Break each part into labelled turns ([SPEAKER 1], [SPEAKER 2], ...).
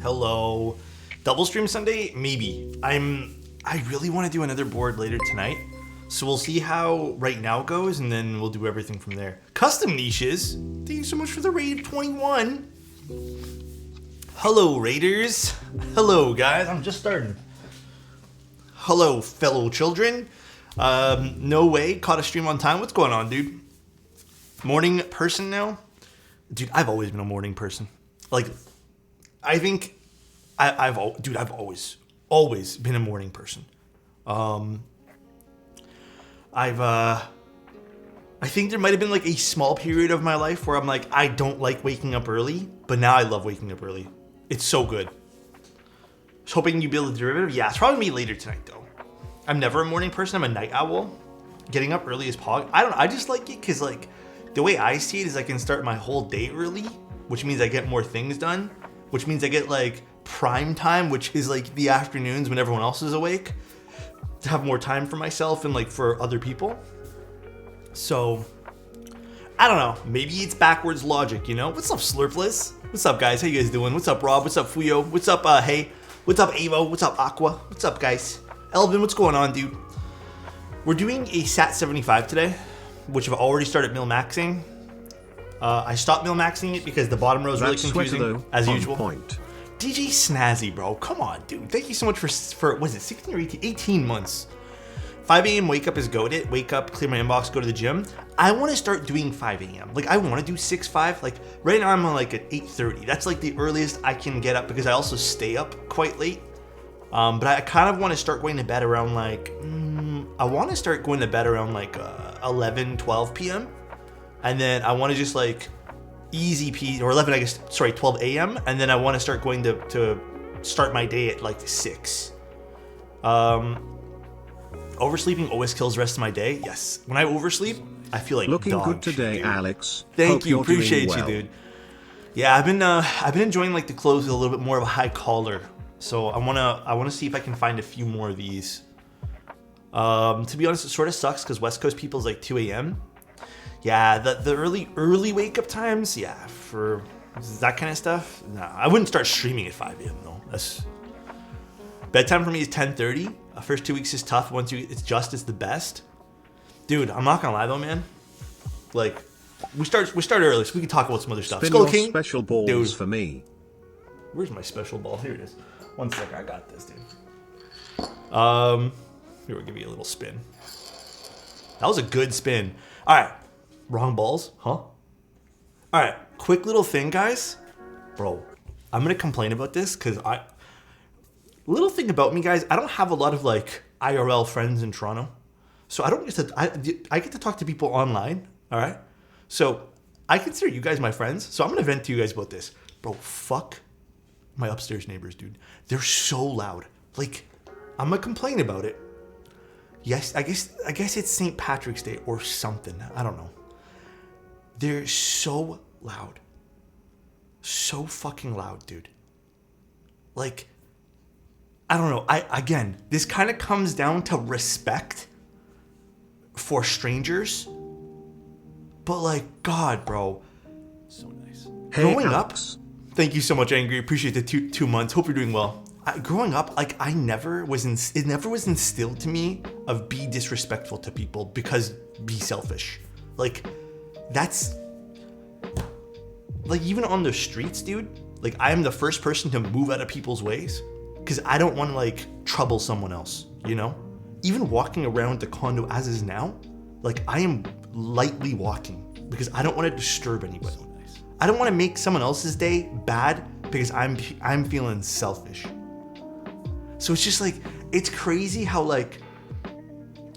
[SPEAKER 1] Hello. Double stream Sunday? Maybe. I really want to do another board later tonight. So we'll see how right now goes, and then we'll do everything from there. Custom niches. Thank you so much for the raid of 21. Hello, raiders. Hello, guys. I'm just starting. Hello, fellow children. No way. Caught a stream on time. What's going on, dude? Morning person now? Dude, I've always been a morning person. Like, I think I've always been a morning person. I think there might have been like a small period of my life where I'm like, I don't like waking up early, but now I love waking up early. It's so good. I was hoping you'd build a derivative. Yeah, it's probably me later tonight though. I'm never a morning person. I'm a night owl. Getting up early is pog. I just like it because like the way I see it is I can start my whole day early, which means I get more things done, which means I get like prime time, which is like the afternoons when everyone else is awake, to have more time for myself and like for other people. So I don't know, maybe it's backwards logic, you know? What's up, Slurpless? What's up, guys? How you guys doing? What's up, Rob? What's up, Fuyo? What's up, Hey? What's up, Avo? What's up, Aqua? What's up, guys? Elvin, what's going on, dude? We're doing a Sat75 today, which I've already started mil-maxing. I stopped mil-maxing it because the bottom row is really confusing, though, as usual. DJ Snazzy, bro. Come on, dude. Thank you so much for was it 16 or 18? 18 months. 5 a.m. wake up is goated. Wake up, clear my inbox, go to the gym. I want to start doing 5 a.m. Like, I want to do 6-5. Like, right now I'm on like at 8:30. That's like the earliest I can get up because I also stay up quite late. But I kind of want to start going to bed around like, I want to start going to bed around like 11, 12 p.m. And then I want to just like easy p or 11, I guess, sorry, 12 a.m. And then I want to start going to start my day at like 6. Oversleeping always kills the rest of my day. Yes. When I oversleep, I feel like
[SPEAKER 2] looking
[SPEAKER 1] dog
[SPEAKER 2] good today,
[SPEAKER 1] shit,
[SPEAKER 2] Alex.
[SPEAKER 1] Thank you. Appreciate you, dude. Yeah, I've been enjoying like the clothes with a little bit more of a high collar. So I wanna see if I can find a few more of these. To be honest, it sort of sucks because West Coast people's like 2 a.m. Yeah, the early wake up times. Yeah, for that kind of stuff. Nah, I wouldn't start streaming at 5 a.m. though. That's bedtime for me is 10:30. First 2 weeks is tough. Once it's the best. Dude, I'm not gonna lie though, man. Like, we start early, so we can talk about some other stuff.
[SPEAKER 2] Spin
[SPEAKER 1] Skull
[SPEAKER 2] your
[SPEAKER 1] King,
[SPEAKER 2] special balls, dude. For me.
[SPEAKER 1] Where's my special ball? Here it is. One second, I got this, dude. Here, we'll give you a little spin. That was a good spin. All right, wrong balls, huh? All right, quick little thing, guys. Bro, I'm gonna complain about this because little thing about me, guys, I don't have a lot of like IRL friends in Toronto, so I don't get to. I get to talk to people online. All right, so I consider you guys my friends. So I'm gonna vent to you guys about this, bro. Fuck my upstairs neighbors, dude. They're so loud. Like, I'm gonna complain about it. Yes, I guess it's St. Patrick's Day or something. I don't know. They're so loud. So fucking loud, dude. Like, I don't know. Again, this kind of comes down to respect for strangers. But like, God, bro. So nice.
[SPEAKER 2] Hey,
[SPEAKER 1] growing
[SPEAKER 2] Alex.
[SPEAKER 1] up, thank you so much, Angry. Appreciate the two months. Hope you're doing well. Growing up, like, it never was instilled to me of be disrespectful to people because be selfish. Like, that's like, even on the streets, dude. Like, I am the first person to move out of people's ways because I don't want to like trouble someone else. You know, even walking around the condo as is now, like, I am lightly walking because I don't want to disturb anybody. I don't want to make someone else's day bad because I'm feeling selfish. So it's just like, it's crazy how like,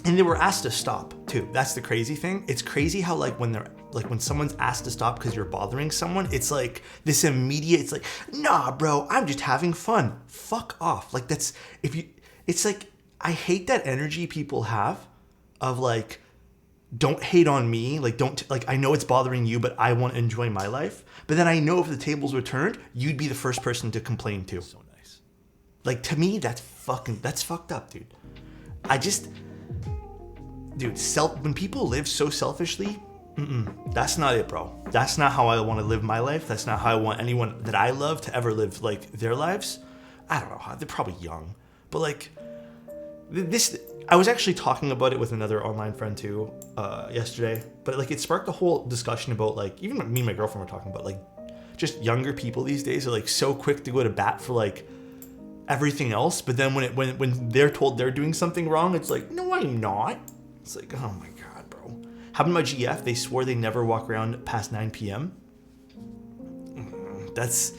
[SPEAKER 1] and they were asked to stop too. That's the crazy thing. It's crazy how like when someone's asked to stop because you're bothering someone, it's like this immediate, it's like, nah, bro, I'm just having fun. Fuck off. Like, it's like, I hate that energy people have of like, don't hate on me. Like, I know it's bothering you, but I want to enjoy my life. But then I know if the tables were turned, you'd be the first person to complain too. So nice. Like, to me, that's fucked up, dude. When people live so selfishly, That's not it, bro. That's not how I want to live my life. That's not how I want anyone that I love to ever live like their lives. I don't know how. They're probably young, but like this. I was actually talking about it with another online friend too yesterday. But like it sparked a whole discussion about like even me and my girlfriend were talking about like just younger people these days are like so quick to go to bat for like everything else. But then when they're told they're doing something wrong, it's like, no, I'm not. It's like, oh my God, bro. Happened to my GF, they swore they never walk around past 9 p.m. That's,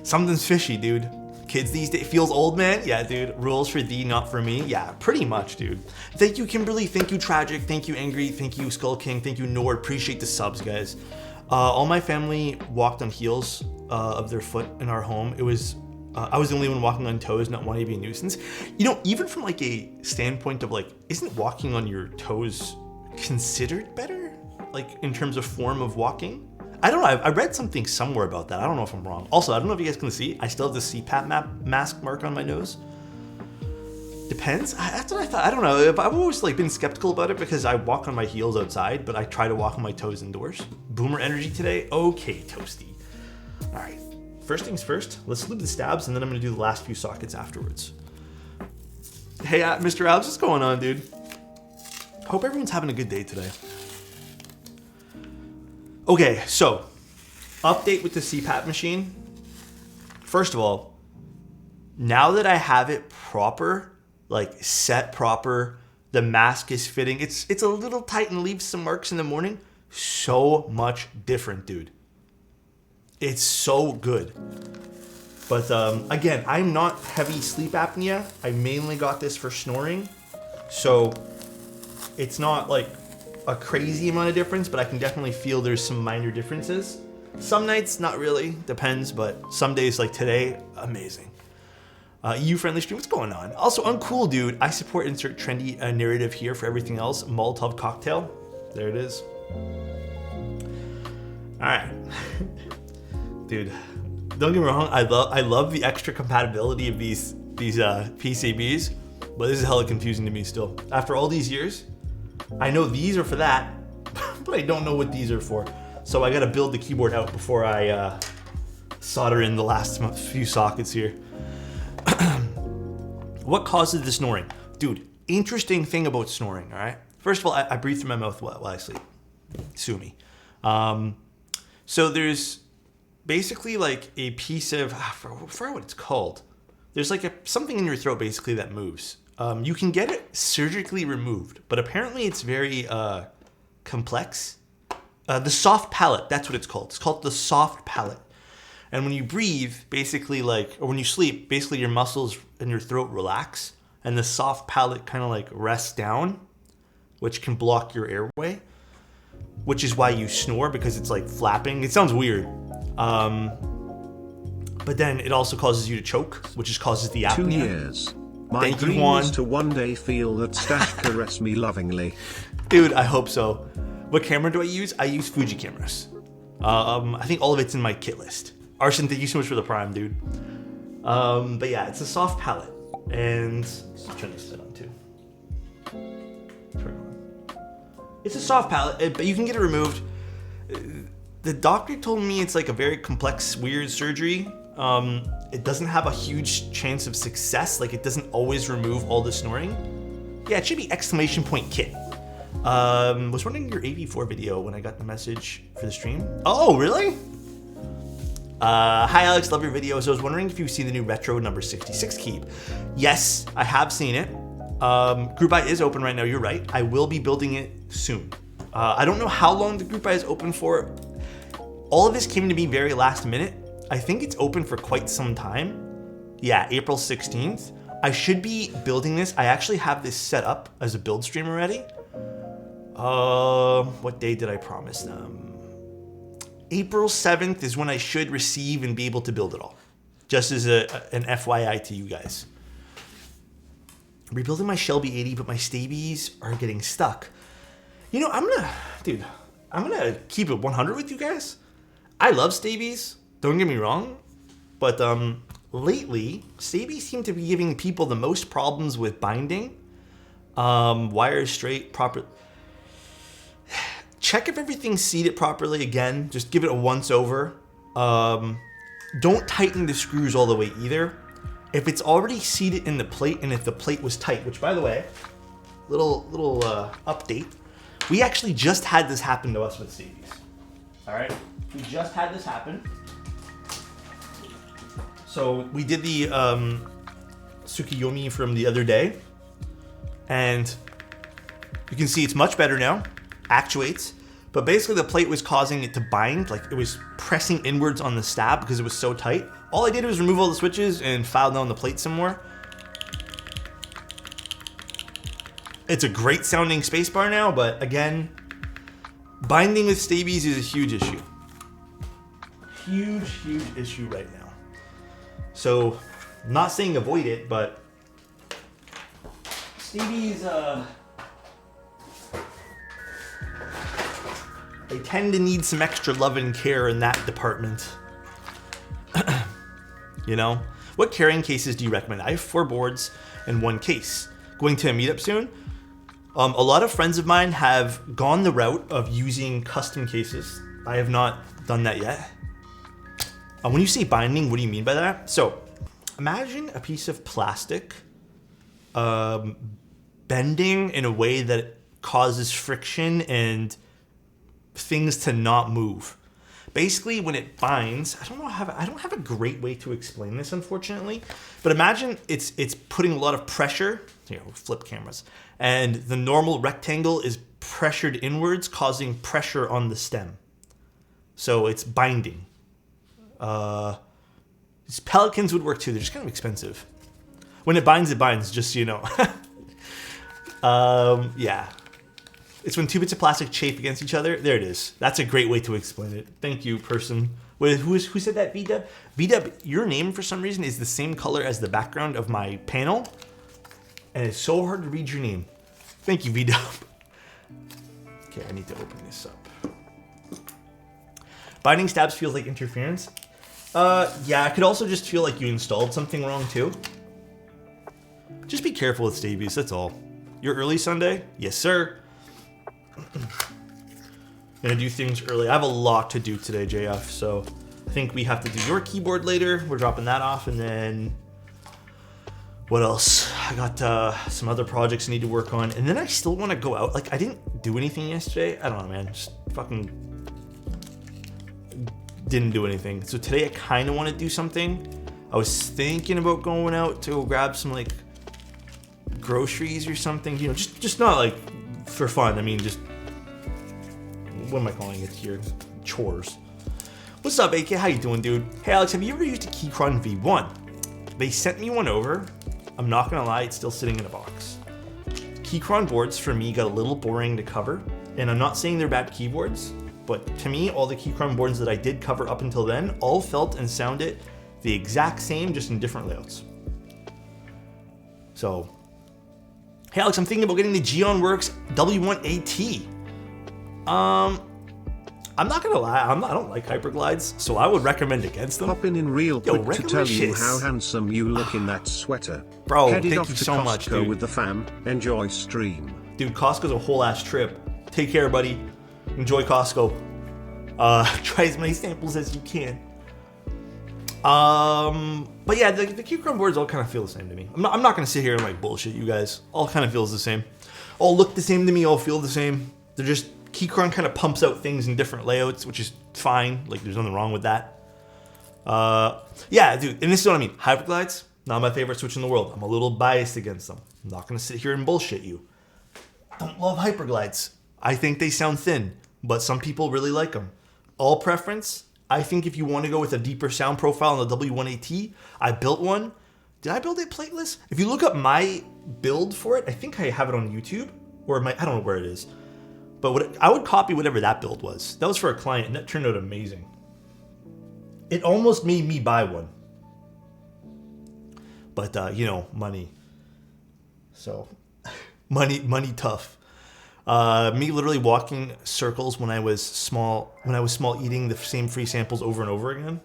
[SPEAKER 1] something's fishy, dude. Kids these days, feels old, man? Yeah, dude. Rules for thee, not for me? Yeah, pretty much, dude. Thank you, Kimberly. Thank you, Tragic. Thank you, Angry. Thank you, Skull King. Thank you, Nord. Appreciate the subs, guys. All my family walked on heels of their foot in our home. It was, I was the only one walking on toes, not wanting to be a nuisance. You know, even from like a standpoint of like, isn't walking on your toes considered better? Like in terms of form of walking? I don't know. I read something somewhere about that. I don't know if I'm wrong. Also, I don't know if you guys can see. I still have the CPAP mask mark on my nose. Depends. That's what I thought. I don't know. I've always like been skeptical about it because I walk on my heels outside, but I try to walk on my toes indoors. Boomer energy today. Okay, Toasty. All right. First things first. Let's lube the stabs, and then I'm gonna do the last few sockets afterwards. Hey, Mr. Alex, what's going on, dude? Hope everyone's having a good day today. Okay, so update with the CPAP machine. First of all, now that I have it proper, like set proper, the mask is fitting. It's a little tight and leaves some marks in the morning. So much different, dude. It's so good. But again, I'm not heavy sleep apnea. I mainly got this for snoring. So it's not like a crazy amount of difference, but I can definitely feel there's some minor differences. Some nights, not really, depends, but some days like today, amazing. EU-friendly stream, what's going on? Also, uncool, dude. I support insert trendy narrative here for everything else. Molotov cocktail. There it is. All right. Dude, don't get me wrong. I love the extra compatibility of these PCBs, but this is hella confusing to me still. After all these years, I know these are for that, but I don't know what these are for. So I gotta build the keyboard out before I solder in the last few sockets here. What causes the snoring? Dude, interesting thing about snoring, all right? First of all, I breathe through my mouth while I sleep. Sue me. So there's basically like a piece of, I forgot what it's called. There's like something in your throat basically that moves. You can get it surgically removed, but apparently it's very complex. The soft palate, that's what it's called. It's called the soft palate. And when you breathe, basically like, or when you sleep, basically your muscles in your throat relax and the soft palate kind of like rests down, which can block your airway, which is why you snore because it's like flapping. It sounds weird. But then it also causes you to choke, which just causes the apnea.
[SPEAKER 2] 2 years. My
[SPEAKER 1] Thank you,
[SPEAKER 2] dream
[SPEAKER 1] Juan.
[SPEAKER 2] is to one day feel that Stash caress me lovingly.
[SPEAKER 1] Dude, I hope so. What camera do I use? I use Fuji cameras. I think all of it's in my kit list. Arson, thank you so much for the prime, dude. But yeah, it's a soft palette. And let's turn this on too. It's a soft palette, but you can get it removed. The doctor told me it's like a very complex, weird surgery. It doesn't have a huge chance of success. Like it doesn't always remove all the snoring. Yeah, it should be exclamation point kit. Was wondering your 84 video when I got the message for the stream. Oh, really? Hi Alex, love your videos. I was wondering if you've seen the new retro number 66 keep. Yes, I have seen it. Group buy is open right now, you're right. I will be building it soon. I don't know how long the group buy is open for. All of this came to me very last minute. I think it's open for quite some time. Yeah, April 16th. I should be building this. I actually have this set up as a build stream already. What day did I promise them? April 7th is when I should receive and be able to build it all. Just as an FYI to you guys. Rebuilding my Shelby 80, but my Stabies are getting stuck. You know, I'm gonna keep it 100 with you guys. I love Stabies, don't get me wrong, but lately, Stabies seem to be giving people the most problems with binding. Wires straight, proper. check if everything's seated properly again. Just give it a once over. Don't tighten the screws all the way either. If it's already seated in the plate, and if the plate was tight, which by the way, little update, we actually just had this happen to us with Stavies. All right, we just had this happen. So we did the Tsukiyomi from the other day, and you can see it's much better now, actuates, but basically the plate was causing it to bind, like it was pressing inwards on the stab because it was so tight. All I did was remove all the switches and file down the plate some more. It's a great sounding spacebar now, but again, binding with Stavies is a huge issue. Huge issue right now. So, I'm not saying avoid it, but Stavies, they tend to need some extra love and care in that department. You know? What carrying cases do you recommend? I have 4 boards and 1 case. Going to a meetup soon. A lot of friends of mine have gone the route of using custom cases. I have not done that yet. When you say binding, what do you mean by that? So, imagine a piece of plastic bending in a way that it causes friction and things to not move. Basically, when it binds, I don't have a great way to explain this, unfortunately. But imagine it's putting a lot of pressure. Here, we'll flip cameras, and the normal rectangle is pressured inwards, causing pressure on the stem. So it's binding. These Pelicans would work too. They're just kind of expensive. When it binds, just so you know. Yeah. It's when 2 bits of plastic chafe against each other. There it is. That's a great way to explain it. Thank you, person. Wait, who said that, VDub? VDub, your name for some reason is the same color as the background of my panel. And it's so hard to read your name. Thank you, VDub. Okay, I need to open this up. Binding stabs feels like interference. Yeah, it could also just feel like you installed something wrong too. Just be careful with Stavies, that's all. You're early Sunday? Yes, sir. Gonna do things early. I have a lot to do today, JF, so I think we have to do your keyboard later. We're dropping that off, and then what else? I got some other projects I need to work on, and then I still want to go out. Like, I didn't do anything yesterday. I don't know, man. Just fucking didn't do anything. So today I kind of want to do something. I was thinking about going out to go grab some like groceries or something. You know, just not like for fun. I mean, just what am I calling it here? Chores. What's up, AK? How you doing, dude? Hey, Alex, have you ever used a Keychron V1? They sent me one over. I'm not gonna lie, it's still sitting in a box. Keychron boards for me got a little boring to cover, and I'm not saying they're bad keyboards, but to me, all the Keychron boards that I did cover up until then all felt and sounded the exact same, just in different layouts. So, hey Alex, I'm thinking about getting the Geonworks W1AT. I'm not gonna lie, I don't like hyperglides, so I would recommend against them.
[SPEAKER 2] Pop in real quick to tell you
[SPEAKER 1] Regalicious.
[SPEAKER 2] how handsome you look in that sweater.
[SPEAKER 1] Bro,
[SPEAKER 2] Headed
[SPEAKER 1] thank
[SPEAKER 2] off
[SPEAKER 1] you
[SPEAKER 2] to
[SPEAKER 1] so
[SPEAKER 2] Costco
[SPEAKER 1] much, dude.
[SPEAKER 2] with the fam. Enjoy stream.
[SPEAKER 1] Dude, Costco's a whole ass trip. Take care, buddy. Enjoy Costco. Try as many samples as you can. But yeah, the Keychron boards all kind of feel the same to me. I'm not gonna sit here and like bullshit you guys. All kind of feels the same. All look the same to me. All feel the same. They're just Keychron kind of pumps out things in different layouts, which is fine. Like, there's nothing wrong with that. Yeah, dude, and this is what I mean. Hyperglides, not my favorite switch in the world. I'm a little biased against them. I'm not gonna sit here and bullshit you. Don't love hyperglides. I think they sound thin, but some people really like them. All preference. I think if you want to go with a deeper sound profile on the W1AT, I built one. Did I build it plateless? If you look up my build for it, I think I have it on YouTube, or I don't know where it is. But I would copy whatever that build was. That was for a client, and that turned out amazing. It almost made me buy one. But, you know, money. So, money tough. Me literally walking circles when I was small, eating the same free samples over and over again.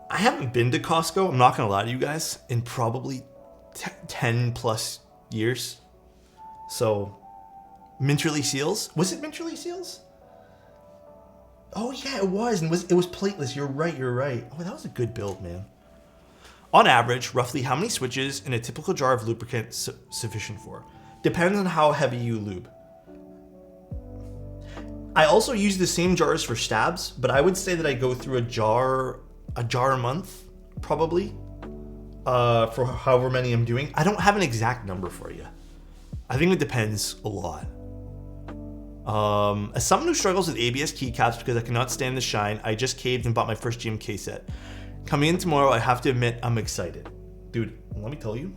[SPEAKER 1] I haven't been to Costco, I'm not going to lie to you guys, in probably 10 plus years. So, Minterly Seals. Was it Minterly Seals? Oh yeah, it was. And it was plateless. You're right. Oh, that was a good build, man. On average, roughly how many switches in a typical jar of lubricant sufficient for? Depends on how heavy you lube. I also use the same jars for stabs, but I would say that I go through a jar a month, probably, for however many I'm doing. I don't have an exact number for you. I think it depends a lot. As someone who struggles with ABS keycaps because I cannot stand the shine, I just caved and bought my first GMK set. Coming in tomorrow, I have to admit I'm excited. Dude, let me tell you.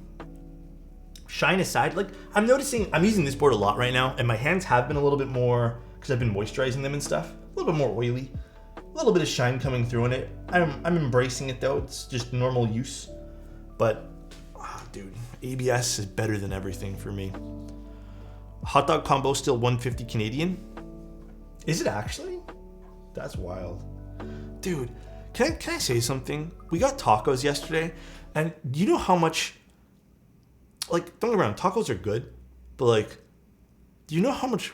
[SPEAKER 1] Shine aside, like I'm noticing I'm using this board a lot right now, and my hands have been a little bit more, because I've been moisturizing them and stuff, a little bit more oily. A little bit of shine coming through in it. I'm embracing it though, it's just normal use. But, dude, ABS is better than everything for me. Hot dog combo still 150 Canadian? Is it actually? That's wild. Dude, can I say something? We got tacos yesterday, and do you know how much, like, don't get me wrong, tacos are good, but like, do you know how much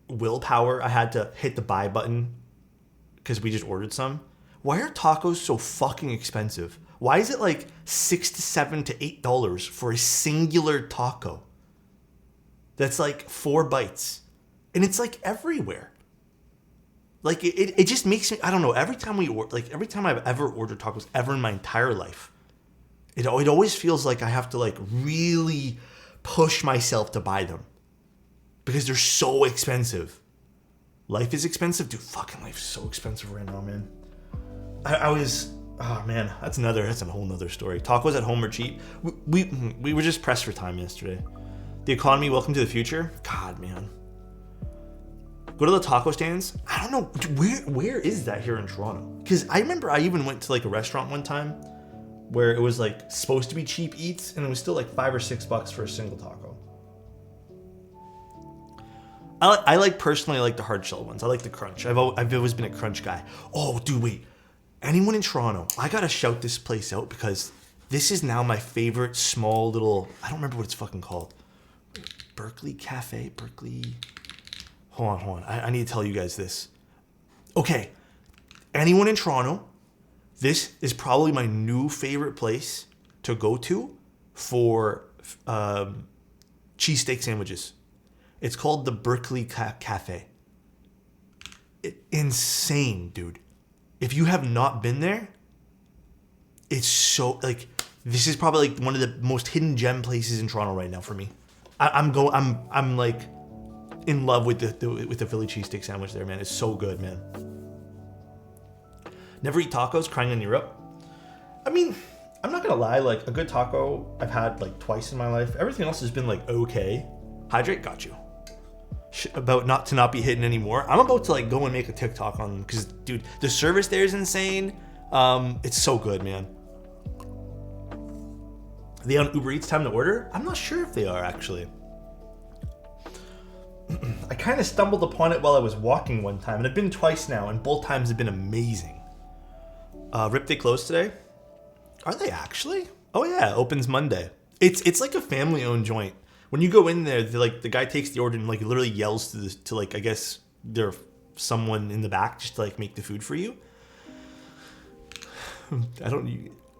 [SPEAKER 1] willpower I had to hit the buy button because we just ordered some? Why are tacos so fucking expensive? Why is it like $6 to $7 to $8 for a singular taco? That's like 4 bites. And it's like everywhere. Like it just makes me, I don't know, every time I've ever ordered tacos ever in my entire life, it always feels like I have to like really push myself to buy them because they're so expensive. Life is expensive, dude. Fucking life's so expensive right now, man. I was, oh man, that's a whole nother story. Tacos at home are cheap. We were just pressed for time yesterday. The economy, welcome to the future. God, man. Go to the taco stands. I don't know, where is that here in Toronto? Because I remember I even went to like a restaurant one time where it was like supposed to be cheap eats, and it was still like $5 or $6 for a single taco. I personally like the hard shell ones. I like the crunch. I've always been a crunch guy. Oh, dude, wait. Anyone in Toronto, I gotta shout this place out because this is now my favorite small little, I don't remember what it's fucking called. Berkeley Cafe? Hold on. I need to tell you guys this. Okay. Anyone in Toronto, this is probably my new favorite place to go to for cheesesteak sandwiches. It's called the Berkeley Cafe. Insane, dude. If you have not been there, it's so, like, this is probably like one of the most hidden gem places in Toronto right now for me. I'm like in love with the Philly cheesesteak sandwich there, man. It's so good, man. Never eat tacos, crying in Europe. I mean, I'm not gonna lie, like a good taco I've had like twice in my life. Everything else has been like okay. Hydrate, got you. About not be hidden anymore. I'm about to like go and make a TikTok on them because, dude, the service there is insane. It's so good, man. Are they on Uber Eats time to order? I'm not sure if they are actually. I kind of stumbled upon it while I was walking one time, and it's been twice now, and both times have been amazing. Rip, they closed today? Are they actually? Oh yeah, opens Monday. It's like a family-owned joint. When you go in there, the guy takes the order and like literally yells to like, I guess there's someone in the back just to like make the food for you.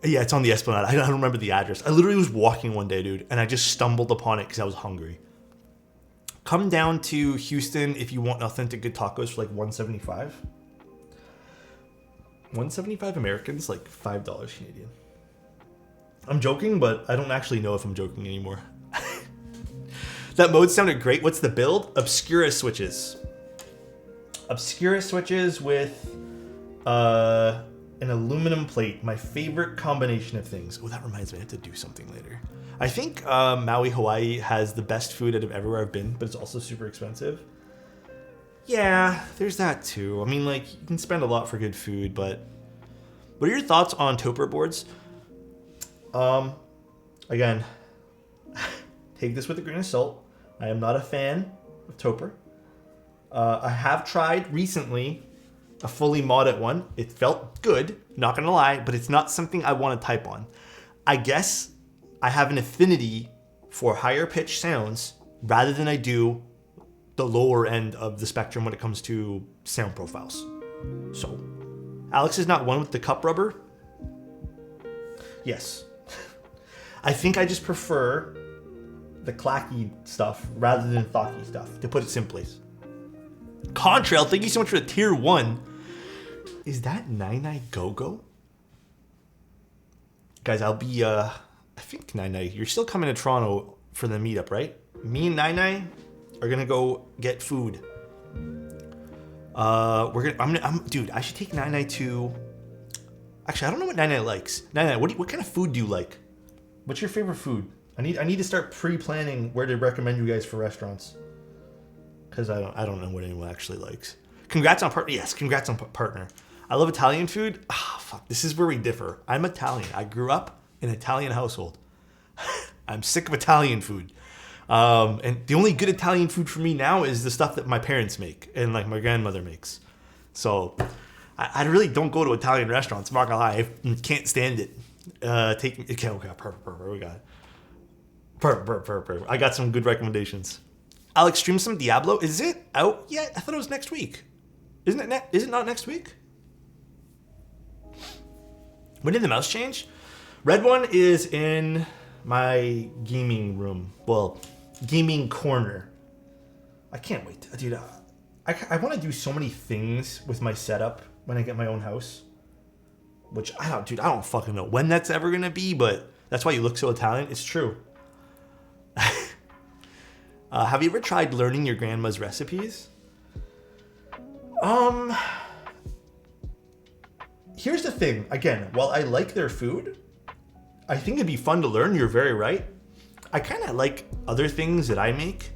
[SPEAKER 1] Yeah, it's on the Esplanade. I don't remember the address. I literally was walking one day, dude, and I just stumbled upon it because I was hungry. Come down to Houston if you want authentic good tacos for like $175. $175 Americans, like $5 Canadian. I'm joking, but I don't actually know if I'm joking anymore. That mode sounded great. What's the build? Obscura switches. Obscura switches with an aluminum plate. My favorite combination of things. Oh, that reminds me, I have to do something later. I think Maui, Hawaii has the best food out of everywhere I've been, but it's also super expensive. Yeah, there's that too. I mean, like, you can spend a lot for good food, but what are your thoughts on Topper boards? Again, take this with a grain of salt. I am not a fan of Topper. I have tried recently a fully modded one. It felt good, not gonna lie, but it's not something I want to type on. I guess I have an affinity for higher pitched sounds rather than I do the lower end of the spectrum when it comes to sound profiles. So, Alex is not one with the cup rubber. Yes. I think I just prefer the clacky stuff rather than thocky stuff, to put it simply. Contrail, thank you so much for the tier 1. Is that Nine Go-Go? Guys, I'll be, I think Nine, you're still coming to Toronto for the meetup, right? Me and Nine are gonna go get food. Dude, I should take Nine to, actually, I don't know what Nine likes. Nine, what kind of food do you like? What's your favorite food? I need to start pre-planning where to recommend you guys for restaurants. Because I don't know what anyone actually likes. Congrats on partner. Yes, congrats on partner. I love Italian food. Fuck, this is where we differ. I'm Italian. I grew up in an Italian household. I'm sick of Italian food. And the only good Italian food for me now is the stuff that my parents make and like my grandmother makes. So I really don't go to Italian restaurants. I'm not gonna lie, I can't stand it. Perfect. We got it. Perfect. I got some good recommendations. Alex, stream some Diablo. Is it out yet? I thought it was next week. Isn't it? Is it not next week? When did the mouse change? Red one is in my gaming room. Well, gaming corner. I can't wait, dude. I want to do so many things with my setup when I get my own house. Which I don't fucking know when that's ever gonna be, but that's why you look so Italian. It's true. Have you ever tried learning your grandma's recipes? Here's the thing. Again, while I like their food, I think it'd be fun to learn. You're very right. I kind of like other things that I make.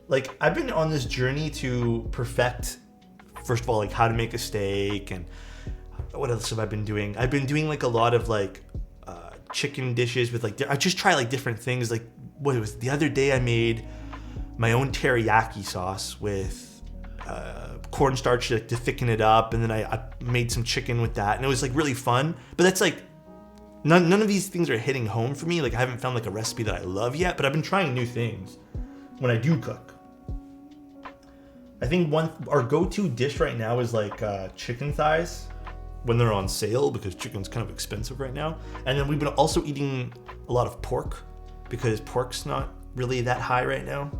[SPEAKER 1] Like, I've been on this journey to perfect, first of all, like how to make a steak, and what else have I been doing? I've been doing like a lot of like chicken dishes with like, I just try like different things. Like, what it was the other day I made my own teriyaki sauce with cornstarch to thicken it up, and then I made some chicken with that, and it was like really fun. But that's like none of these things are hitting home for me. Like, I haven't found like a recipe that I love yet, but I've been trying new things when I do cook. I think our go-to dish right now is like chicken thighs when they're on sale, because chicken's kind of expensive right now. And then we've been also eating a lot of pork, because pork's not really that high right now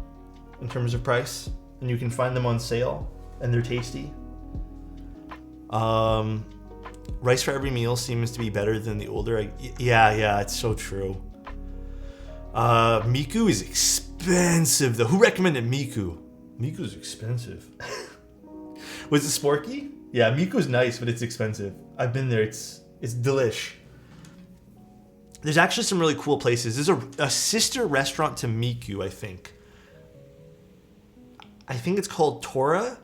[SPEAKER 1] in terms of price, and you can find them on sale and they're tasty. Rice for every meal seems to be better than the older. Yeah, it's so true. Miku is expensive though. Who recommended Miku? Miku's expensive. Was it Sporky? Yeah, Miku's nice, but it's expensive. I've been there. It's delish. There's actually some really cool places. There's a sister restaurant to Miku, I think. I think it's called Tora.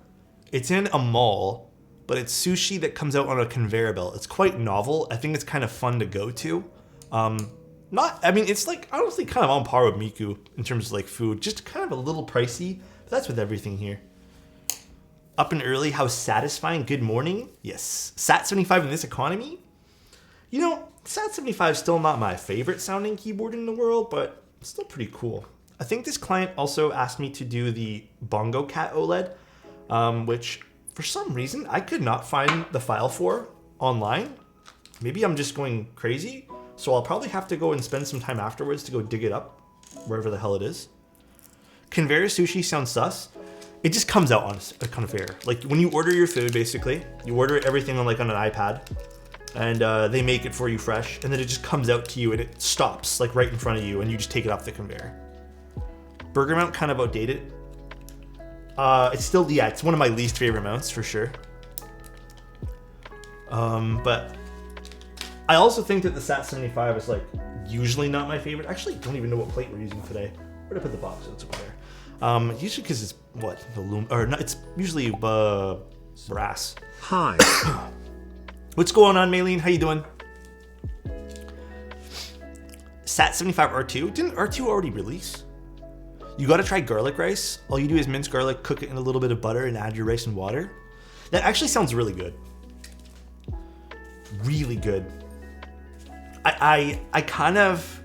[SPEAKER 1] It's in a mall, but it's sushi that comes out on a conveyor belt. It's quite novel. I think it's kind of fun to go to. It's like honestly kind of on par with Miku in terms of like food. Just kind of a little pricey, but that's with everything here. Up and early, how satisfying. Good morning. Yes. Sat75 in this economy? You know, Sat75 is still not my favorite sounding keyboard in the world, but it's still pretty cool. I think this client also asked me to do the Bongo Cat OLED, which for some reason I could not find the file for online. Maybe I'm just going crazy, so I'll probably have to go and spend some time afterwards to go dig it up, wherever the hell it is. Conveyor sushi sounds sus. It just comes out on a conveyor. Like when you order your food, basically, you order everything on an iPad, and they make it for you fresh, and then it just comes out to you and it stops like right in front of you, and you just take it off the conveyor. Burger mount kind of outdated. It's still, it's one of my least favorite mounts for sure. But I also think that the Sat75 is like usually not my favorite. Actually, don't even know what plate we're using today. Where did I put the box? It's over there. Usually because it's it's usually brass.
[SPEAKER 2] Hi.
[SPEAKER 1] What's going on, Maylene? How you doing? Sat75 R2? Didn't R2 already release? You gotta try garlic rice. All you do is mince garlic, cook it in a little bit of butter, and add your rice and water. That actually sounds really good. Really good. I kind of,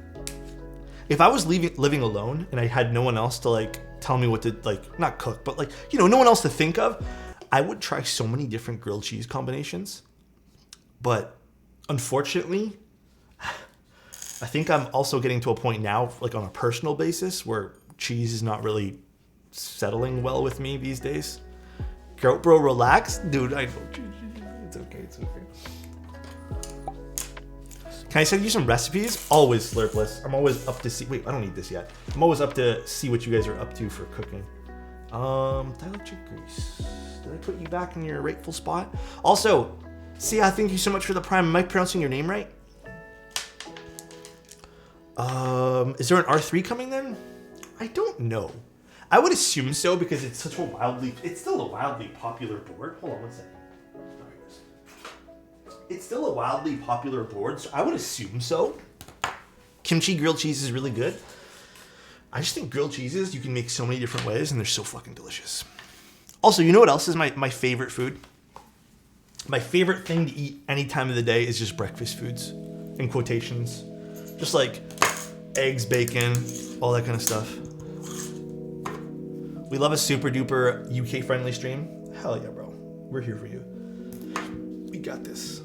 [SPEAKER 1] if I was living alone and I had no one else to tell me what to, like, not cook, but like, you know, no one else to think of, I would try so many different grilled cheese combinations. But unfortunately, I think I'm also getting to a point now, like on a personal basis, where cheese is not really settling well with me these days. Goat bro, relax. Dude, I know. It's okay, it's okay. Can I send you some recipes? Always, Slurpless. I'm always up to see. Wait, I don't need this yet. I'm always up to see what you guys are up to for cooking. Dialect grease. Did I put you back in your rightful spot? Also, Sia, thank you so much for the prime. Am I pronouncing your name right? Is there an R3 coming then? I don't know. I would assume so because it's such a it's still a wildly popular board. Hold on one second. It's still a wildly popular board, so I would assume so. Kimchi grilled cheese is really good. I just think grilled cheeses you can make so many different ways, and they're so fucking delicious. Also, you know what else is my favorite food? My favorite thing to eat any time of the day is just breakfast foods, in quotations. Just like eggs, bacon, all that kind of stuff. We love a super duper UK friendly stream. Hell yeah, bro. We're here for you. We got this.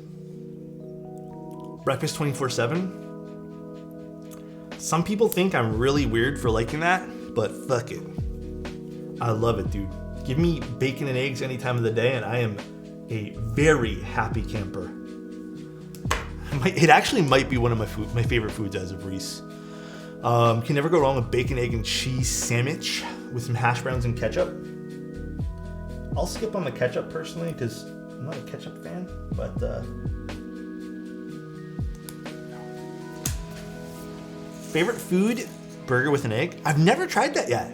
[SPEAKER 1] Breakfast 24/7. Some people think I'm really weird for liking that, but fuck it. I love it, dude. Give me bacon and eggs any time of the day, and I am a very happy camper. It actually might be one of my favorite foods as of Reese. Can never go wrong with bacon, egg, and cheese sandwich with some hash browns and ketchup. I'll skip on the ketchup personally because I'm not a ketchup fan, but favorite food, burger with an egg. I've never tried that yet.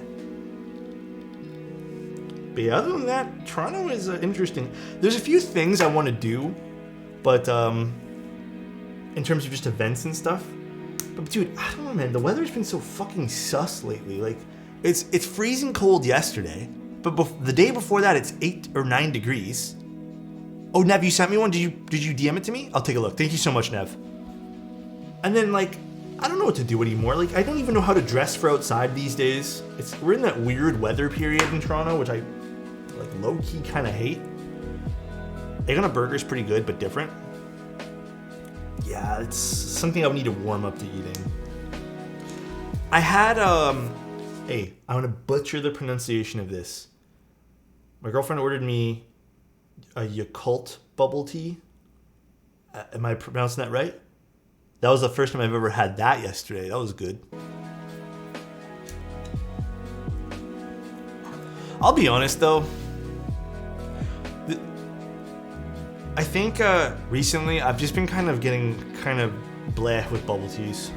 [SPEAKER 1] But yeah, other than that, Toronto is interesting. There's a few things I want to do, but in terms of just events and stuff. But dude, I don't know, man. The weather's been so fucking sus lately. Like, it's freezing cold yesterday, but the day before that, it's 8 or 9 degrees. Oh, Nev, you sent me one. Did you DM it to me? I'll take a look. Thank you so much, Nev. And then like, I don't know what to do anymore. Like, I don't even know how to dress for outside these days. We're in that weird weather period in Toronto, which I like low-key kind of hate. Egg on a burger is pretty good, but different. Yeah, it's something I would need to warm up to eating. I had, hey, I'm gonna butcher the pronunciation of this. My girlfriend ordered me a Yakult bubble tea. Am I pronouncing that right? That was the first time I've ever had that yesterday. That was good. I'll be honest though. I think recently I've just been kind of getting bleh with bubble teas.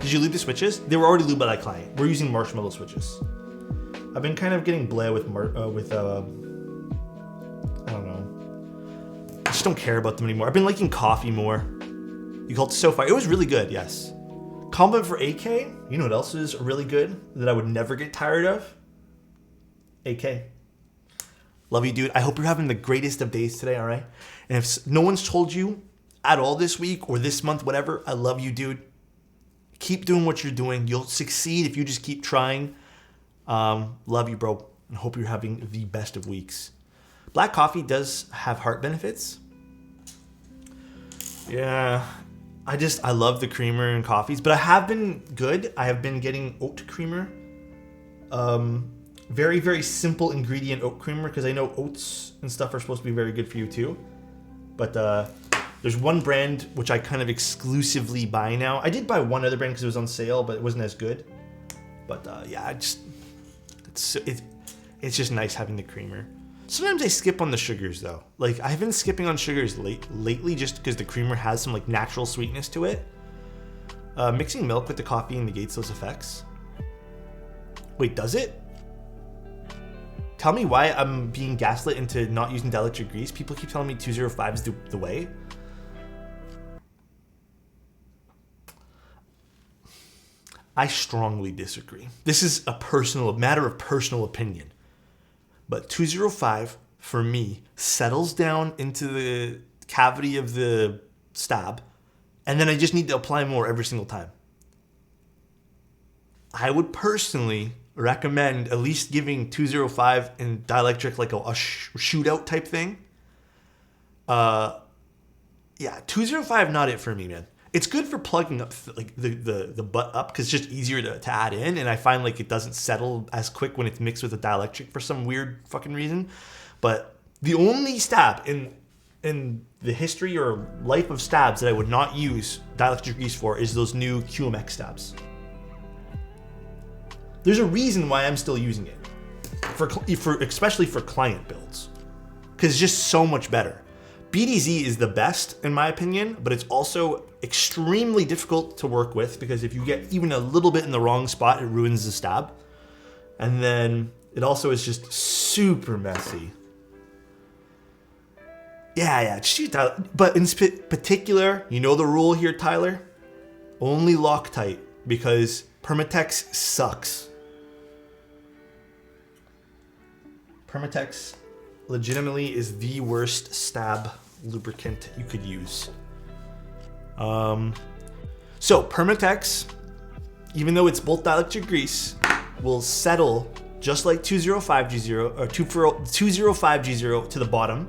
[SPEAKER 1] Did you lube the switches? They were already lubed by that client. We're using marshmallow switches. I've been kind of getting bleh with I don't know. I just don't care about them anymore. I've been liking coffee more. You called it so far. It was really good, yes. Compliment for AK. You know what else is really good that I would never get tired of? AK. Love you, dude. I hope you're having the greatest of days today, all right? And if no one's told you at all this week or this month, whatever, I love you, dude. Keep doing what you're doing. You'll succeed if you just keep trying. Love you, bro. And hope you're having the best of weeks. Black coffee does have heart benefits. Yeah, I love the creamer and coffees, but I have been good. I have been getting oat creamer. Very, very simple ingredient oat creamer because I know oats and stuff are supposed to be very good for you too. But there's one brand which I kind of exclusively buy now. I did buy one other brand because it was on sale, but it wasn't as good. But yeah, it's just nice having the creamer. Sometimes I skip on the sugars though. Like, I've been skipping on sugars lately just because the creamer has some like natural sweetness to it. Mixing milk with the coffee negates those effects. Wait, does it? Tell me why I'm being gaslit into not using dielectric grease. People keep telling me 205 is the way. I strongly disagree. This is a matter of personal opinion. But 205, for me, settles down into the cavity of the stab, and then I just need to apply more every single time. I would personally recommend at least giving 205 and dielectric like a shootout type thing. Yeah, 205 not it for me, man. It's good for plugging up like the butt up because it's just easier to add in, and I find like it doesn't settle as quick when it's mixed with a dielectric for some weird fucking reason. But the only stab in the history or life of stabs that I would not use dielectric grease for is those new QMX stabs. There's a reason why I'm still using it, for especially for client builds, because it's just so much better. BDZ is the best in my opinion, but it's also extremely difficult to work with because if you get even a little bit in the wrong spot, it ruins the stab. And then it also is just super messy. Yeah, just use Tyler. But in particular, you know the rule here, Tyler? Only Loctite, because Permatex sucks. Permatex legitimately is the worst stab lubricant you could use. So Permatex, even though it's both dielectric grease, will settle just like 205G0 or 205G0 to the bottom.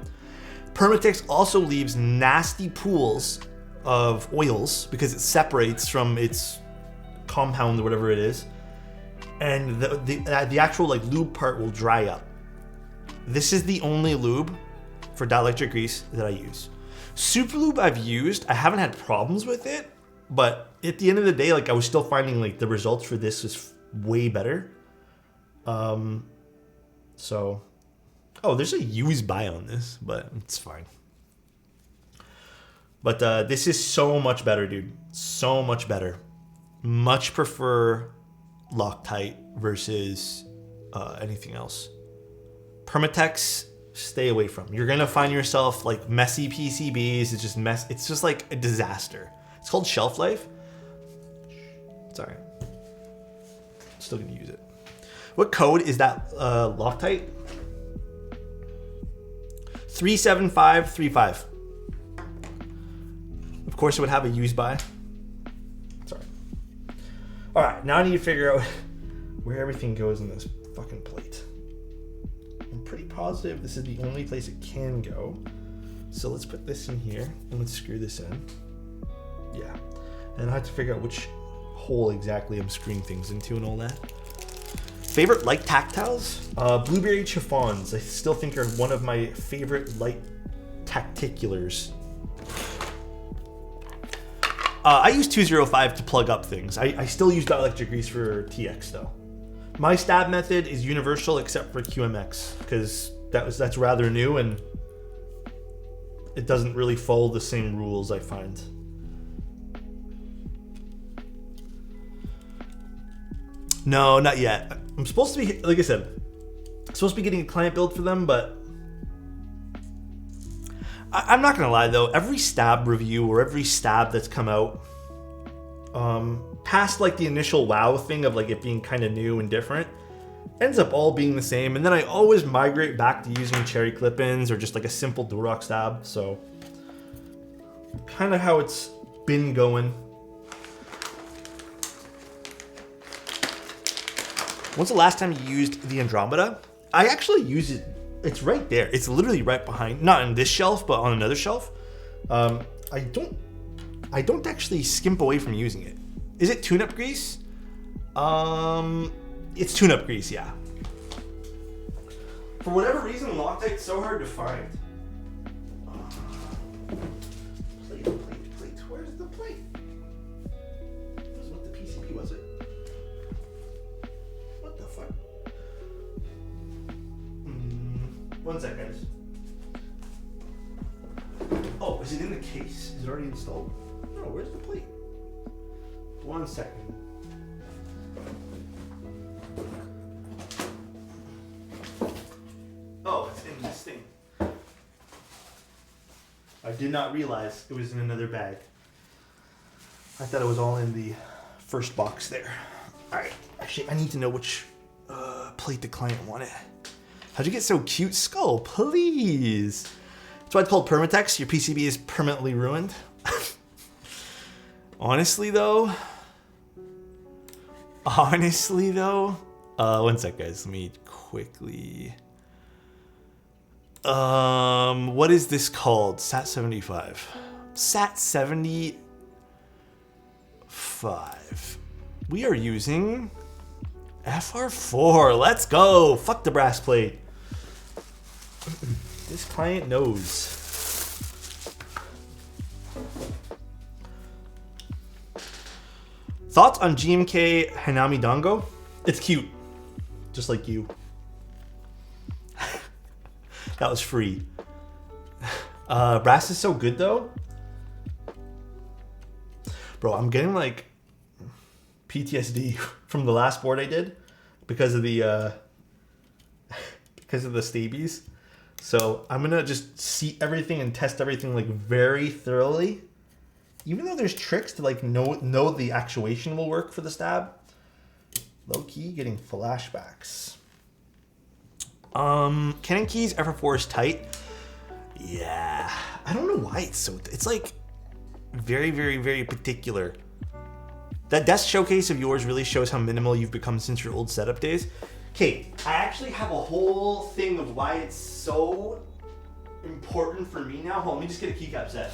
[SPEAKER 1] Permatex also leaves nasty pools of oils because it separates from its compound or whatever it is, and the actual like lube part will dry up. This is the only lube for dielectric grease that I use. Super lube I've used, I haven't had problems with it, but at the end of the day, like I was still finding like the results for this is way better. So, oh, there's a use by on this, but it's fine. But this is so much better, dude. So much better. Much prefer Loctite versus anything else. Permatex, stay away from. You're gonna find yourself like messy PCBs. It's just It's just like a disaster. It's called shelf life. Sorry, still gonna use it. What code is that? Loctite 37535. Of course, it would have a use by. Sorry. All right, now I need to figure out where everything goes in this fucking plate. I'm pretty positive this is the only place it can go. So let's put this in here and let's screw this in. Yeah. And I have to figure out which hole exactly I'm screwing things into and all that. Favorite light tactiles? Blueberry chiffons. I still think are one of my favorite light tacticulars. I use 205 to plug up things. I still use dielectric grease for TX though. My stab method is universal except for QMX because that's rather new and it doesn't really follow the same rules I find. No, not yet. I'm supposed to be, like I said, supposed to be getting a client build for them, but I'm not gonna lie though, every stab review or every stab that's come out, past like the initial wow thing of like it being kind of new and different, ends up all being the same, and then I always migrate back to using cherry clip-ins or just like a simple Durock stab, so kind of how it's been going. When's the last time you used the Andromeda? I actually use it. It's right there. It's literally right behind, not on this shelf, but on another shelf. I don't actually skimp away from using it. Is it tune-up grease? It's tune-up grease, yeah. For whatever reason, Loctite's so hard to find. Plate. Where's the plate? That was what the PCB was it? What the fuck? 1 sec, guys. Oh, is it in the case? Is it already installed? No, where's the plate? 1 second. Oh, it's in this thing. I did not realize it was in another bag. I thought it was all in the first box there. All right, actually, I need to know which plate the client wanted. How'd you get so cute, Skull? Please. That's why it's called Permatex. Your PCB is permanently ruined. Honestly though, One sec, guys. Let me quickly. What is this called? Sat75. Sat75. We are using FR4. Let's go. Fuck the brass plate. This client knows. Thoughts on GMK Hanami Dango? It's cute. Just like you. That was free. Brass is so good though. Bro, I'm getting like PTSD from the last board I did because of the stabies. So I'm gonna just see everything and test everything like very thoroughly. Even though there's tricks to like know the actuation will work for the stab. Low key getting flashbacks. Canon keys FR4 is tight. Yeah, I don't know why it's like very, very, very particular. That desk showcase of yours really shows how minimal you've become since your old setup days. Okay, I actually have a whole thing of why it's so important for me now. Hold on, let me just get a keycap set.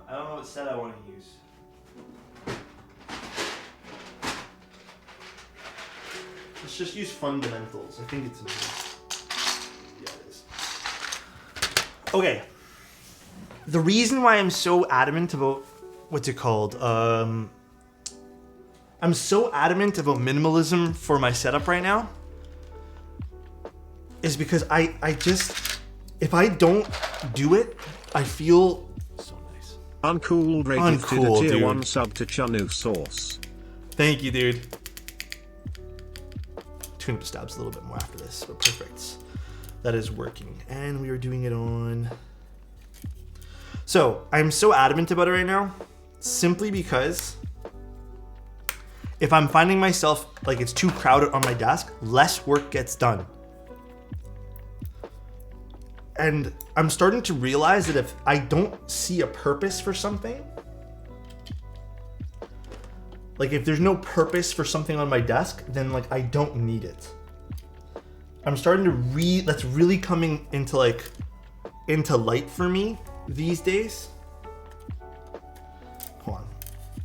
[SPEAKER 1] I don't know what set I want to use. Let's just use fundamentals. I think it's in here. Yeah, it is. Okay. The reason why I'm so adamant about what's it called? I'm so adamant about minimalism for my setup right now is because I just, if I don't do it, I feel so nice.
[SPEAKER 2] Uncooled rated
[SPEAKER 1] Uncool,
[SPEAKER 2] to the tier
[SPEAKER 1] dude.
[SPEAKER 2] 1 sub to Chanu Sauce.
[SPEAKER 1] Thank you, dude. Tune up the stabs a little bit more after this, but perfect. That is working. And we are doing it on. So I'm so adamant about it right now, simply because if I'm finding myself like it's too crowded on my desk, less work gets done. And I'm starting to realize that if I don't see a purpose for something, like if there's no purpose for something on my desk, then like I don't need it. I'm starting to that's really coming into light for me these days. Hold on,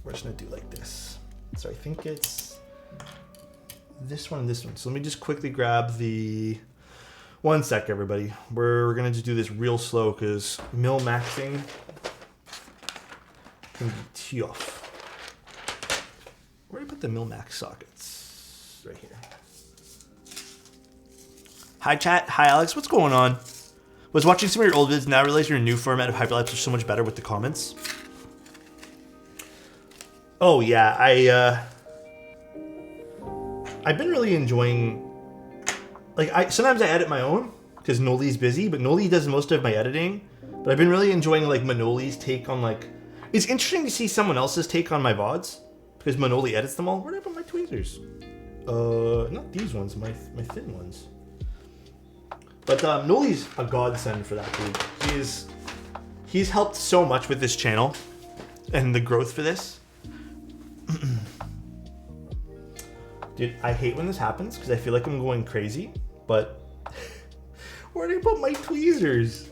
[SPEAKER 1] we're just gonna do like this. So I think it's this one and this one. So let me just quickly grab the, one sec everybody. We're gonna just do this real slow because mill maxing can be tough. Where do I put the mill max sockets? Right here. Hi chat, hi Alex, what's going on? Was watching some of your old vids, now realize your new format of hyperlapse is so much better with the comments. Oh yeah, I've been really enjoying, like sometimes I edit my own because Noli's busy, but Noli does most of my editing. But I've been really enjoying like Manoli's take on like, it's interesting to see someone else's take on my VODs because Manoli edits them all. Where did I put my tweezers? Not these ones, my thin ones. But Noli's a godsend for that dude. He's helped so much with this channel and the growth for this. Dude, I hate when this happens because I feel like I'm going crazy, but where did I put my tweezers?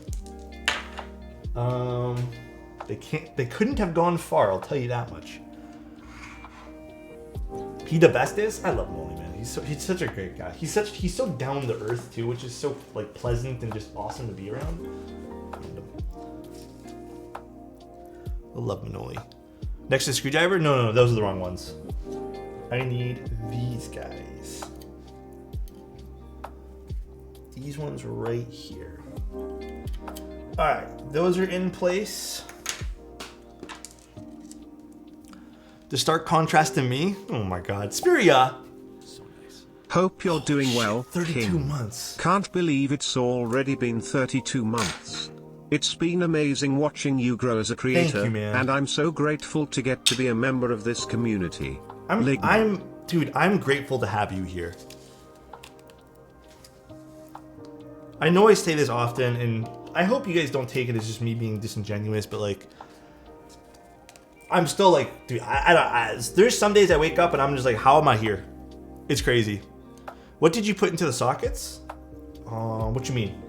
[SPEAKER 1] They couldn't have gone far, I'll tell you that much. He the bestest? I love Noli, man. He's such a great guy. He's so down to earth too, which is so like pleasant and just awesome to be around. I love Manoli. Next to the screwdriver? No, those are the wrong ones. I need these guys. These ones right here. Alright, those are in place. To start contrasting me, oh my god, Spiria! So nice.
[SPEAKER 2] Hope you're doing well,
[SPEAKER 1] 32
[SPEAKER 2] King.
[SPEAKER 1] months.
[SPEAKER 2] Can't believe it's already been 32 months. It's been amazing watching you grow as a creator,
[SPEAKER 1] Thank you, man.
[SPEAKER 2] and I'm so grateful to get to be a member of this community.
[SPEAKER 1] Dude, I'm grateful to have you here. I know I say this often, and I hope you guys don't take it as just me being disingenuous, but like, I'm still like, dude, there's some days I wake up and I'm just like, how am I here? It's crazy. What did you put into the sockets? What you mean?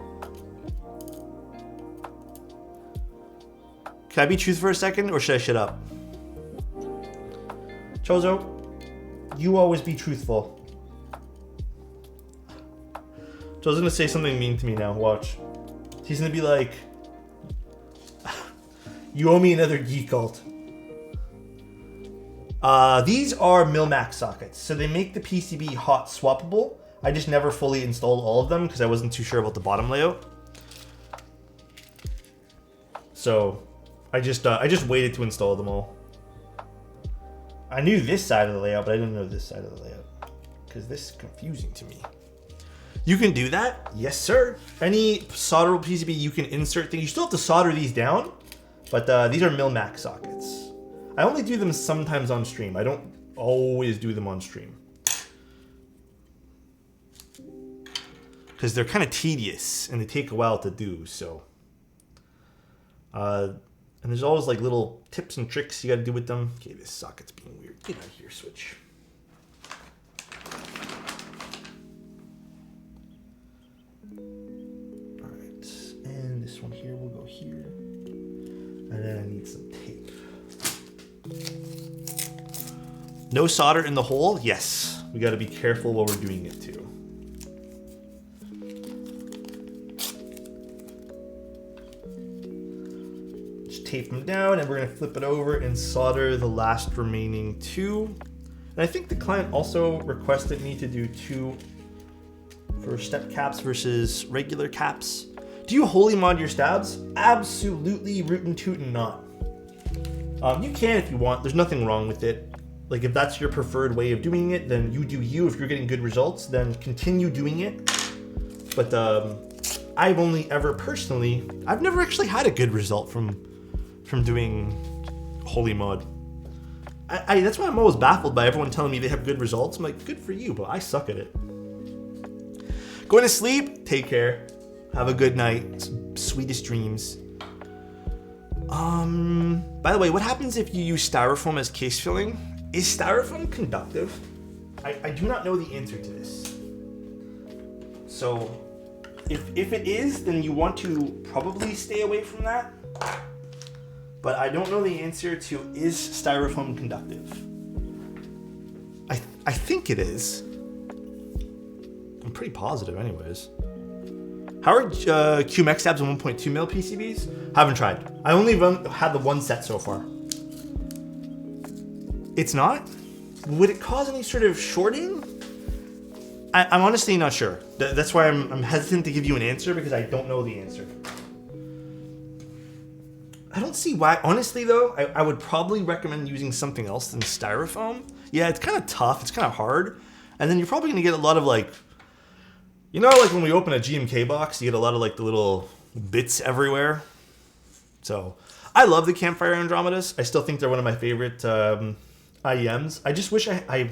[SPEAKER 1] Can I be truthful for a second, or should I shut up? Chozo, you always be truthful. Joe's gonna say something mean to me now, watch. He's gonna be like, you owe me another geek cult. These are Milmax sockets, so they make the PCB hot swappable. I just never fully installed all of them because I wasn't too sure about the bottom layout. So I just waited to install them all. I knew this side of the layout, but I didn't know this side of the layout because this is confusing to me. You can do that? Yes, sir. Any solderable PCB, you can insert things. You still have to solder these down, but these are Milmax sockets. I only do them sometimes on stream. I don't always do them on stream. Because they're kind of tedious and they take a while to do, so. And there's always like little tips and tricks you gotta do with them. Okay, this socket's being weird. Get out of here, switch. Alright, and this one here will go here. And then I need some tape. No solder in the hole? Yes. We gotta be careful while we're doing it too. Tape them down, and we're going to flip it over and solder the last remaining two. And I think the client also requested me to do 2 for step caps versus regular caps. Do you holy mod your stabs? Absolutely rootin' tootin' not. You can if you want. There's nothing wrong with it. Like, if that's your preferred way of doing it, then you do you. If you're getting good results, then continue doing it. But I've only ever personally, I've never actually had a good result from doing holy mod. That's why I'm always baffled by everyone telling me they have good results. I'm like, good for you, but I suck at it. Going to sleep? Take care. Have a good night. Sweetest dreams. By the way, what happens if you use styrofoam as case filling? Is styrofoam conductive? I do not know the answer to this. So, if it is, then you want to probably stay away from that. But I don't know the answer to, is styrofoam conductive? I think it is. I'm pretty positive anyways. How are QMX tabs on 1.2 mil PCBs? Haven't tried. I only had the one set so far. It's not? Would it cause any sort of shorting? I'm honestly not sure. That's why I'm hesitant to give you an answer, because I don't know the answer. I don't see why. Honestly, though, I would probably recommend using something else than styrofoam. Yeah, it's kind of tough. It's kind of hard. And then you're probably going to get a lot of, like, you know, like when we open a GMK box, you get a lot of, like, the little bits everywhere. So, I love the Campfire Andromedas. I still think they're one of my favorite IEMs. I just wish I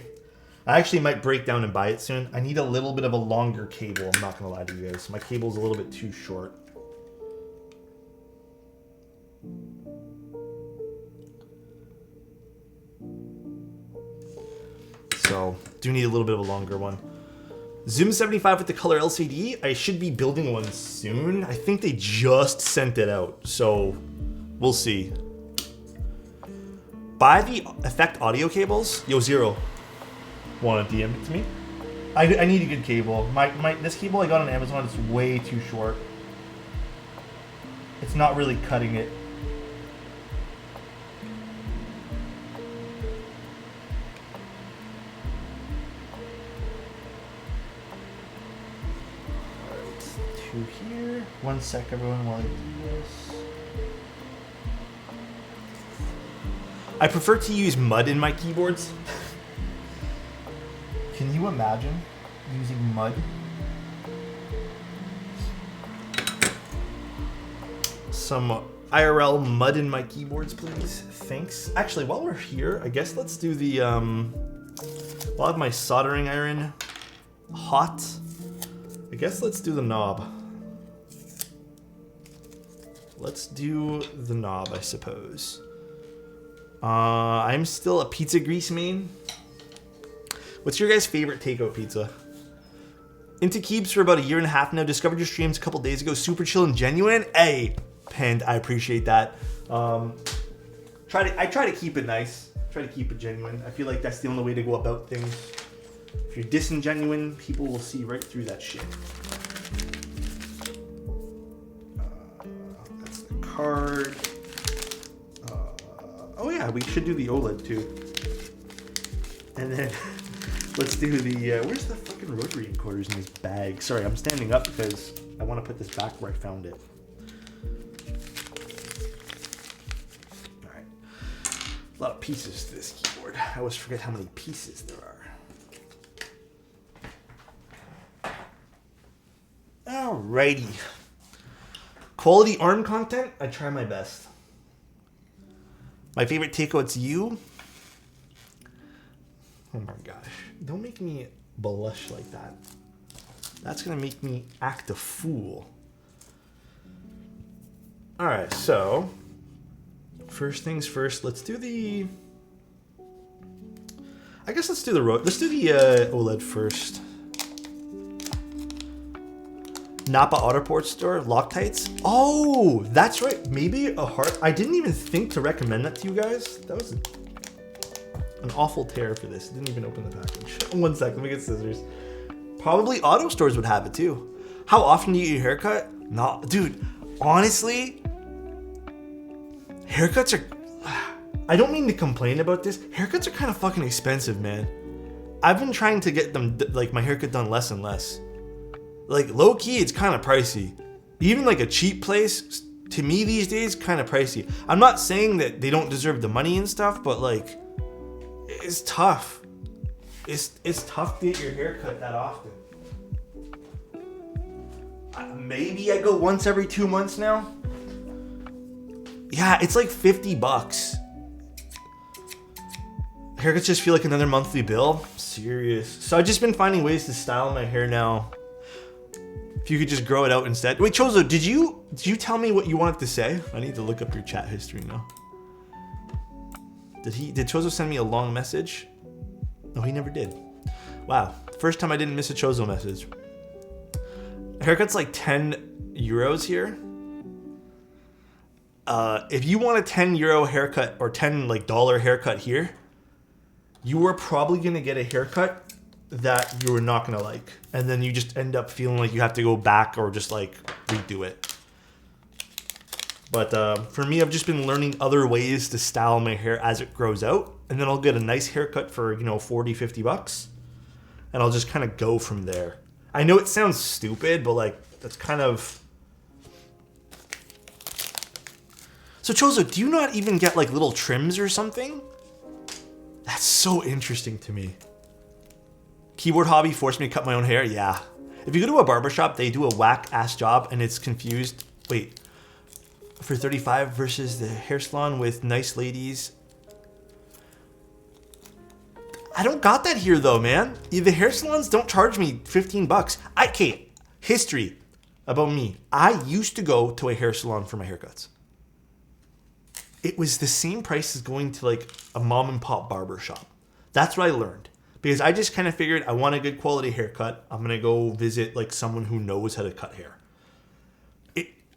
[SPEAKER 1] actually might break down and buy it soon. I need a little bit of a longer cable. I'm not going to lie to you guys. My cable's a little bit too short. So, do need a little bit of a longer one. Zoom 75 with the color LCD. I should be building one soon. I think they just sent it out, so we'll see. Buy the Effect audio cables. Yo, Zero, want to DM it to me? I need a good cable. This cable I got on Amazon is way too short. It's not really cutting it. Here. 1 sec, everyone, while I do this. I prefer to use mud in my keyboards. Can you imagine using mud? some IRL mud in my keyboards, please. Thanks. Actually, while we're here, I guess let's do the, I'll have my soldering iron hot. I guess let's do the knob. Let's do the knob, I suppose. I'm still a pizza grease main. What's your guys' favorite takeout pizza? Into Keebs for about 1.5 years now. Discovered your streams a couple days ago. Super chill and genuine. Hey, Pend, I appreciate that. I try to keep it nice. Try to keep it genuine. I feel like that's the only way to go about things. If you're disingenuine, people will see right through that shit. That's the card. Oh yeah, we should do the OLED too. And then let's do the, where's the fucking rotary encoders in this bag? Sorry, I'm standing up because I want to put this back where I found it. All right. A lot of pieces to this keyboard. I always forget how many pieces there are. Alrighty. Quality ARM content, I try my best. My favorite takeout's you. Oh my gosh. Don't make me blush like that. That's gonna make me act a fool. Alright, so first things first, let's do the, I guess let's do the OLED first. Napa Autoport store, Loctites. Oh, that's right. Maybe a heart. I didn't even think to recommend that to you guys. That was an awful tear for this. Didn't even open the package. 1 second, let me get scissors. Probably auto stores would have it too. How often do you get a haircut? No, dude, honestly, haircuts are, I don't mean to complain about this. Haircuts are kind of fucking expensive, man. I've been trying to get them, like my haircut done less and less. Like low key, it's kind of pricey. Even like a cheap place, to me these days, kind of pricey. I'm not saying that they don't deserve the money and stuff, but like, it's tough. It's tough to get your hair cut that often. Maybe I go once every 2 months now. Yeah, it's like $50. Haircuts just feel like another monthly bill. Serious. So I've just been finding ways to style my hair now. If you could just grow it out instead. Wait, Chozo, did you tell me what you wanted to say? I need to look up your chat history now. Did Chozo send me a long message? No, he never did. Wow, first time I didn't miss a Chozo message. Haircut's like 10 euros here. If you want a 10 euro haircut or 10 like dollar haircut here, you are probably gonna get a haircut that you're not gonna like, and then you just end up feeling like you have to go back or just like redo it. But for me, I've just been learning other ways to style my hair as it grows out, and then I'll get a nice haircut for, you know, 40-50 bucks, and I'll just kind of go from there. I know it sounds stupid, but like that's kind of. So Chozo, do you not even get like little trims or something? That's so interesting to me. Keyboard hobby forced me to cut my own hair. Yeah. If you go to a barbershop, they do a whack ass job and it's confused. Wait, for 35 versus the hair salon with nice ladies. I don't got that here though, man. The hair salons don't charge me 15 bucks. Okay, history about me. I used to go to a hair salon for my haircuts. It was the same price as going to like a mom and pop barber shop. That's what I learned. Because I just kind of figured I want a good quality haircut. I'm going to go visit like someone who knows how to cut hair.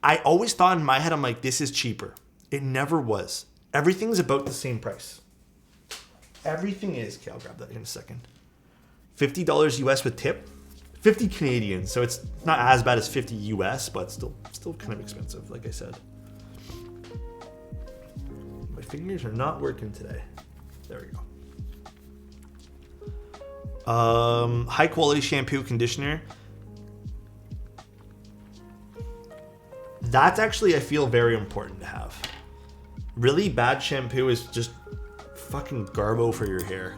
[SPEAKER 1] I always thought in my head, I'm like, this is cheaper. It never was. Everything's about the same price. Everything is. Okay, I'll grab that in a second. $50 US with tip. 50 Canadian. So it's not as bad as 50 US, but still kind of expensive, like I said. My fingers are not working today. There we go. High quality shampoo, conditioner. That's actually, I feel, very important to have. Really bad shampoo is just fucking garbo for your hair.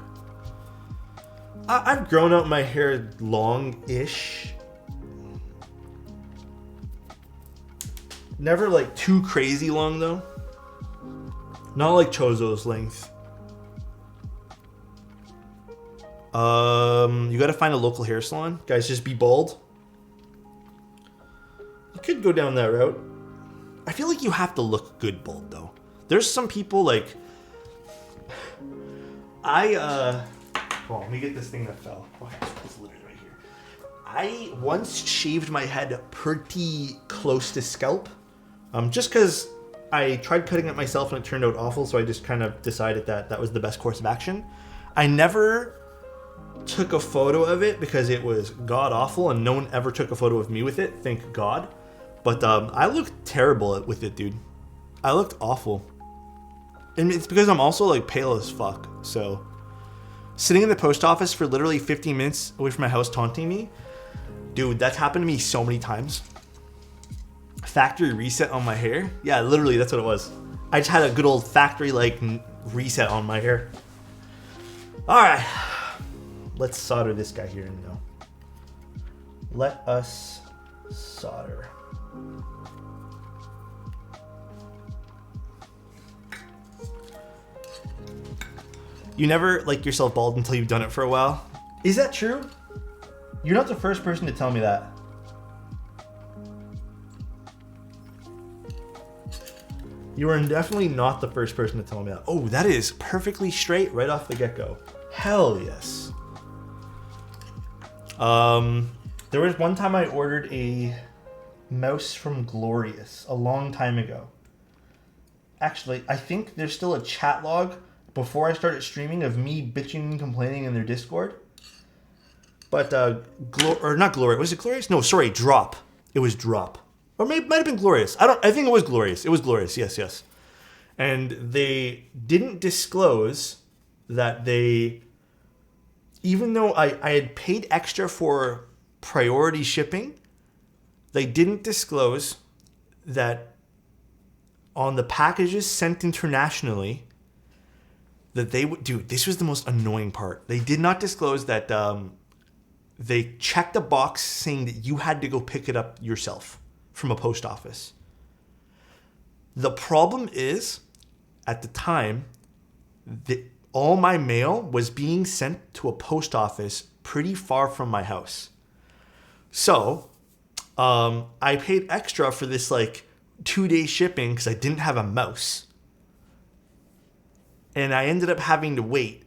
[SPEAKER 1] I've grown out my hair long-ish. Never like too crazy long though. Not like Chozo's length. You gotta find a local hair salon. Guys, just be bald. You could go down that route. I feel like you have to look good bald though. There's some people like let me get this thing that fell. Okay, it's literally right here. I once shaved my head pretty close to scalp. Just because I tried cutting it myself and it turned out awful, so I just kind of decided that that was the best course of action. I never took a photo of it because it was god awful and no one ever took a photo of me with it, thank God. But I looked terrible with it, dude. I looked awful. And it's because I'm also like pale as fuck, so sitting in the post office for literally 15 minutes away from my house taunting me, dude, that's happened to me so many times. Factory reset on my hair. Yeah, literally, that's what it was. I just had a good old factory like reset on my hair. All right, let's solder this guy here now. Let us solder. You never like yourself bald until you've done it for a while. Is that true? You're not the first person to tell me that. You are definitely not the first person to tell me that. Oh, that is perfectly straight right off the get-go. Hell yes. There was one time I ordered a mouse from Glorious a long time ago. Actually, I think there's still a chat log before I started streaming of me bitching and complaining in their Discord. But, not Glorious. Was it Glorious? No, sorry, Drop. It was Drop. Or maybe might have been Glorious. I think it was Glorious. It was Glorious, yes. And they didn't disclose that they, even though I had paid extra for priority shipping, they didn't disclose that on the packages sent internationally, that they would, dude, this was the most annoying part. They did not disclose that they checked a box saying that you had to go pick it up yourself from a post office. The problem is, at the time, all my mail was being sent to a post office pretty far from my house. So, I paid extra for this like 2-day shipping because I didn't have a mouse. And I ended up having to wait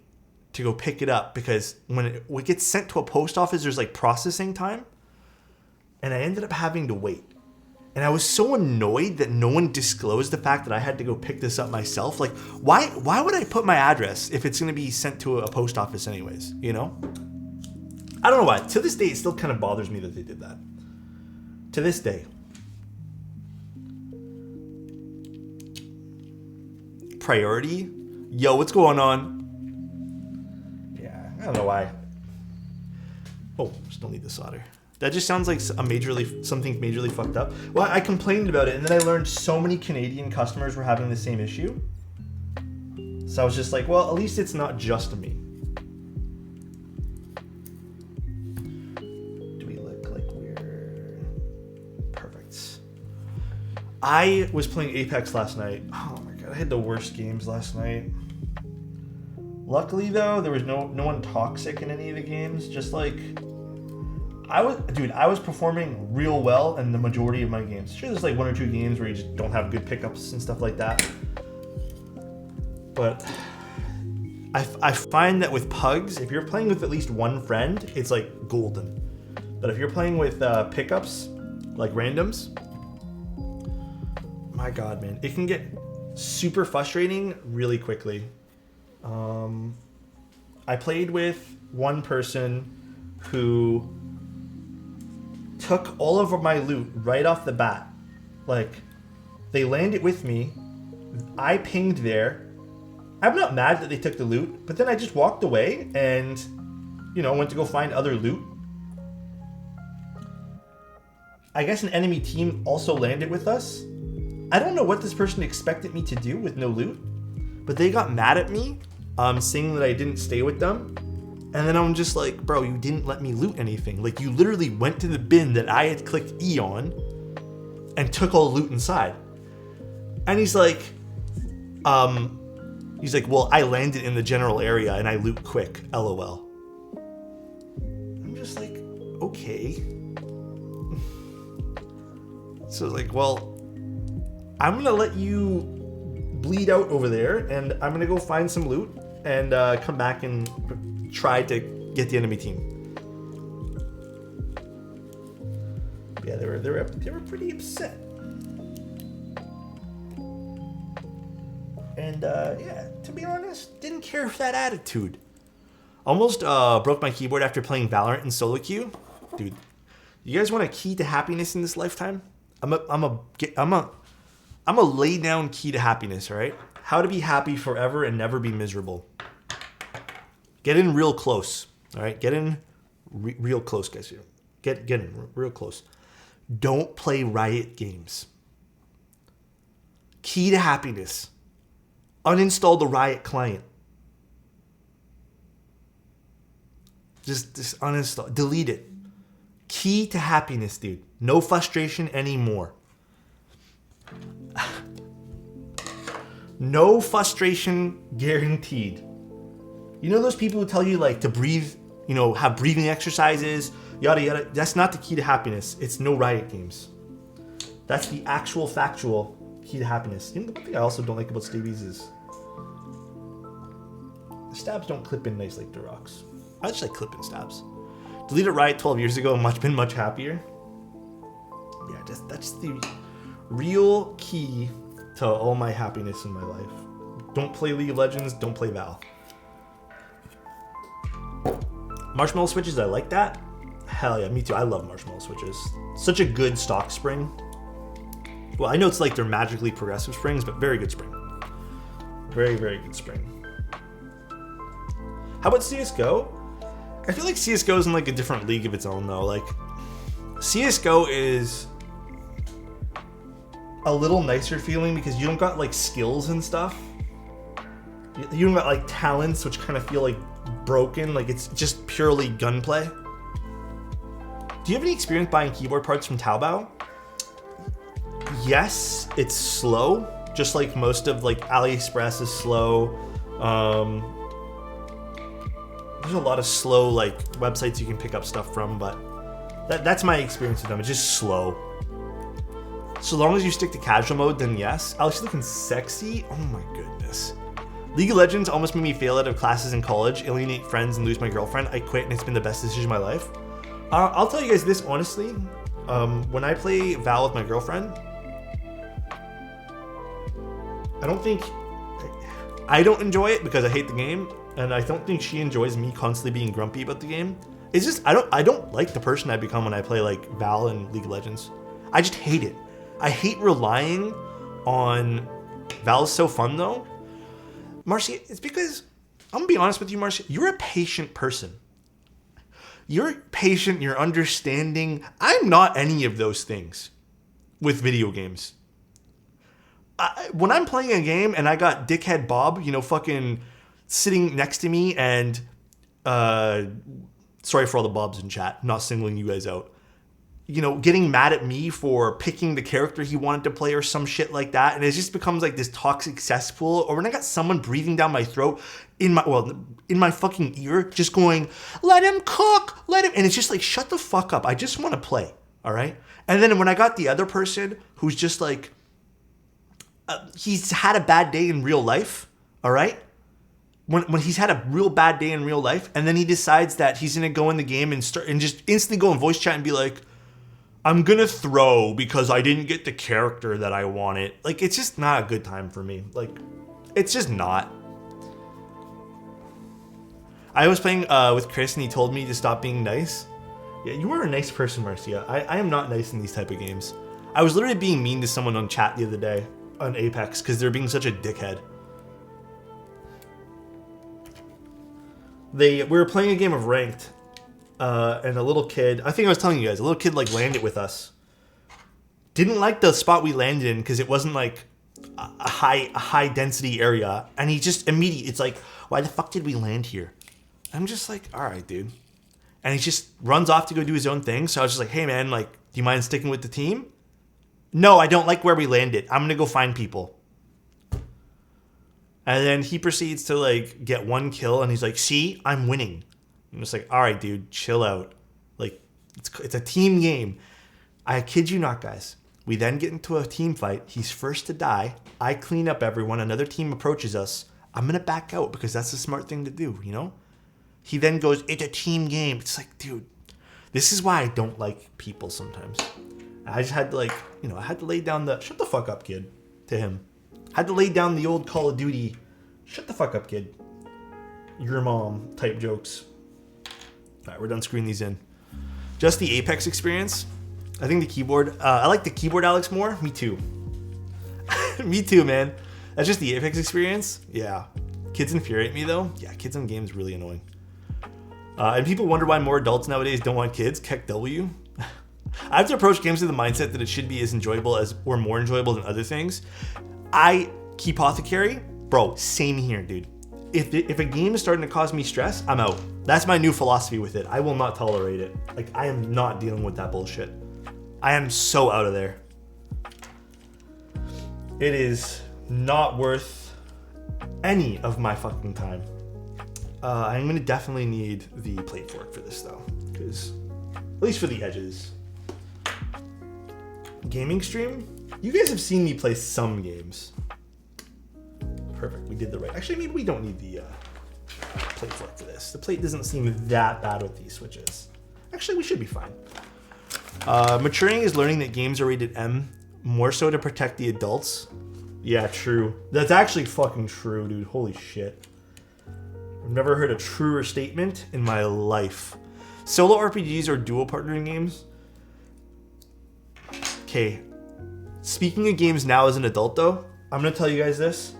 [SPEAKER 1] to go pick it up because when it gets sent to a post office, there's like processing time. And I ended up having to wait. And I was so annoyed that no one disclosed the fact that I had to go pick this up myself. Like, why would I put my address if it's going to be sent to a post office anyways, you know? I don't know why. To this day, it still kind of bothers me that they did that. To this day. Priority? Yo, what's going on? Yeah, I don't know why. Oh, still need the solder. That just sounds like something majorly fucked up. Well, I complained about it, and then I learned so many Canadian customers were having the same issue. So I was just like, well, at least it's not just me. Do we look like we're... Perfect. I was playing Apex last night. Oh my god, I had the worst games last night. Luckily, though, there was no one toxic in any of the games. Just like... I was performing real well in the majority of my games. Sure, there's like 1 or 2 games where you just don't have good pickups and stuff like that. But I find that with pugs, if you're playing with at least one friend, it's like golden. But if you're playing with pickups, like randoms, my god, man, it can get super frustrating really quickly. I played with one person who took all of my loot right off the bat. Like, they landed with me. I pinged there. I'm not mad that they took the loot, but then I just walked away and, went to go find other loot. I guess an enemy team also landed with us. I don't know what this person expected me to do with no loot, but they got mad at me, saying that I didn't stay with them. And then I'm just like, bro, you didn't let me loot anything. Like, you literally went to the bin that I had clicked E on and took all the loot inside. And he's like, well, I landed in the general area and I loot quick, LOL. I'm just like, okay. So it's like, well, I'm gonna let you bleed out over there, and I'm gonna go find some loot and come back and try to get the enemy team. Yeah, they were pretty upset. And yeah, to be honest, didn't care for that attitude. Almost broke my keyboard after playing Valorant in solo queue. Dude, you guys want a key to happiness in this lifetime? I'm a lay down key to happiness, all right? How to be happy forever and never be miserable. Get in real close, all right? Get in real close, guys. Get in real close. Don't play Riot games. Key to happiness. Uninstall the Riot client. Just uninstall. Delete it. Key to happiness, dude. No frustration anymore. No frustration guaranteed. You know those people who tell you like to breathe, you know, have breathing exercises, yada yada. That's not the key to happiness. It's no Riot games. That's the actual factual key to happiness. You know, the one thing I also don't like about stabies is the stabs don't clip in nice like the rocks. I just like clipping stabs. Deleted Riot 12 years ago, been much happier. Yeah, that's the real key to all my happiness in my life. Don't play League of Legends, don't play Val. Marshmallow switches, I like that. Hell yeah, me too. I love marshmallow switches. Such a good stock spring. Well, I know it's like they're magically progressive springs, but very good spring. Very, very good spring. How about CSGO? I feel like CSGO is in like a different league of its own though. Like, CSGO is a little nicer feeling because you don't got like skills and stuff. You don't got like talents, which kind of feel like broken. Like it's just purely gunplay. Do you have any experience buying keyboard parts from Taobao? Yes, it's slow. Just like most of like AliExpress is slow. There's a lot of slow like websites you can pick up stuff from, but that's my experience with them. It's just slow. So long as you stick to casual mode, then yes. Alex, looking sexy. Oh my goodness. League of Legends almost made me fail out of classes in college, alienate friends, and lose my girlfriend. I quit, and it's been the best decision of my life. I'll tell you guys this honestly. When I play Val with my girlfriend, I don't enjoy it because I hate the game, and I don't think she enjoys me constantly being grumpy about the game. It's just I don't like the person I become when I play like Val and League of Legends. I just hate it. I hate relying on Val's so fun though. Marcy, it's because I'm gonna be honest with you, Marcy. You're a patient person. You're patient. You're understanding. I'm not any of those things with video games. When I'm playing a game and I got dickhead Bob, you know, fucking sitting next to me and sorry for all the Bobs in chat, not singling you guys out. You know, getting mad at me for picking the character he wanted to play or some shit like that. And it just becomes like this toxic cesspool. Or when I got someone breathing down my throat in my fucking ear, just going, let him cook, let him. And it's just like, shut the fuck up. I just want to play. All right. And then when I got the other person who's just like, he's had a bad day in real life. All right. When he's had a real bad day in real life. And then he decides that he's going to go in the game and start and just instantly go in voice chat and be like, I'm going to throw because I didn't get the character that I wanted. Like, it's just not a good time for me. Like, it's just not. I was playing with Chris and he told me to stop being nice. Yeah, you are a nice person, Marcia. I am not nice in these type of games. I was literally being mean to someone on chat the other day on Apex because they're being such a dickhead. We were playing a game of Ranked. And a little kid, I think I was telling you guys, a little kid like landed with us. Didn't like the spot we landed in because it wasn't like a high density area. And he just immediately, it's like, why the fuck did we land here? I'm just like, all right, dude. And he just runs off to go do his own thing. So I was just like, hey man, like, do you mind sticking with the team? No, I don't like where we landed. I'm gonna go find people. And then he proceeds to like get one kill, and he's like, "See, I'm winning." I'm just like, "All right, dude, chill out. Like, it's a team game." I kid you not, guys. We then get into a team fight. He's first to die. I clean up everyone. Another team approaches us. I'm gonna back out because that's the smart thing to do, you know? He then goes, "It's a team game." It's like, dude, this is why I don't like people sometimes. I just had to like, you know, I had to lay down the "shut the fuck up, kid" to him. I had to lay down the old Call of Duty "shut the fuck up, kid, your mom" type jokes. All right, we're done screwing these in. Just the Apex experience. I think the keyboard, I like the keyboard, Alex, more. Me too. Me too, man. That's just the Apex experience. Yeah. Kids infuriate me though. Yeah, kids in games really annoying. And people wonder why more adults nowadays don't want kids. Keck W. I have to approach games with the mindset that it should be as enjoyable as, or more enjoyable than other things. Keepothecary, bro, same here, dude. If a game is starting to cause me stress, I'm out. That's my new philosophy with it. I will not tolerate it. Like, I am not dealing with that bullshit. I am so out of there. It is not worth any of my fucking time. I'm gonna definitely need the plate fork for this though, because at least for the edges. Gaming stream? You guys have seen me play some games. Perfect, we did the right. Actually, maybe we don't need the plate fork for this. The plate doesn't seem that bad with these switches. Actually, we should be fine. Maturing is learning that games are rated M, more so to protect the adults. Yeah, true. That's actually fucking true, dude. Holy shit. I've never heard a truer statement in my life. Solo RPGs or dual partnering games. Okay. Speaking of games now as an adult though, I'm gonna tell you guys this.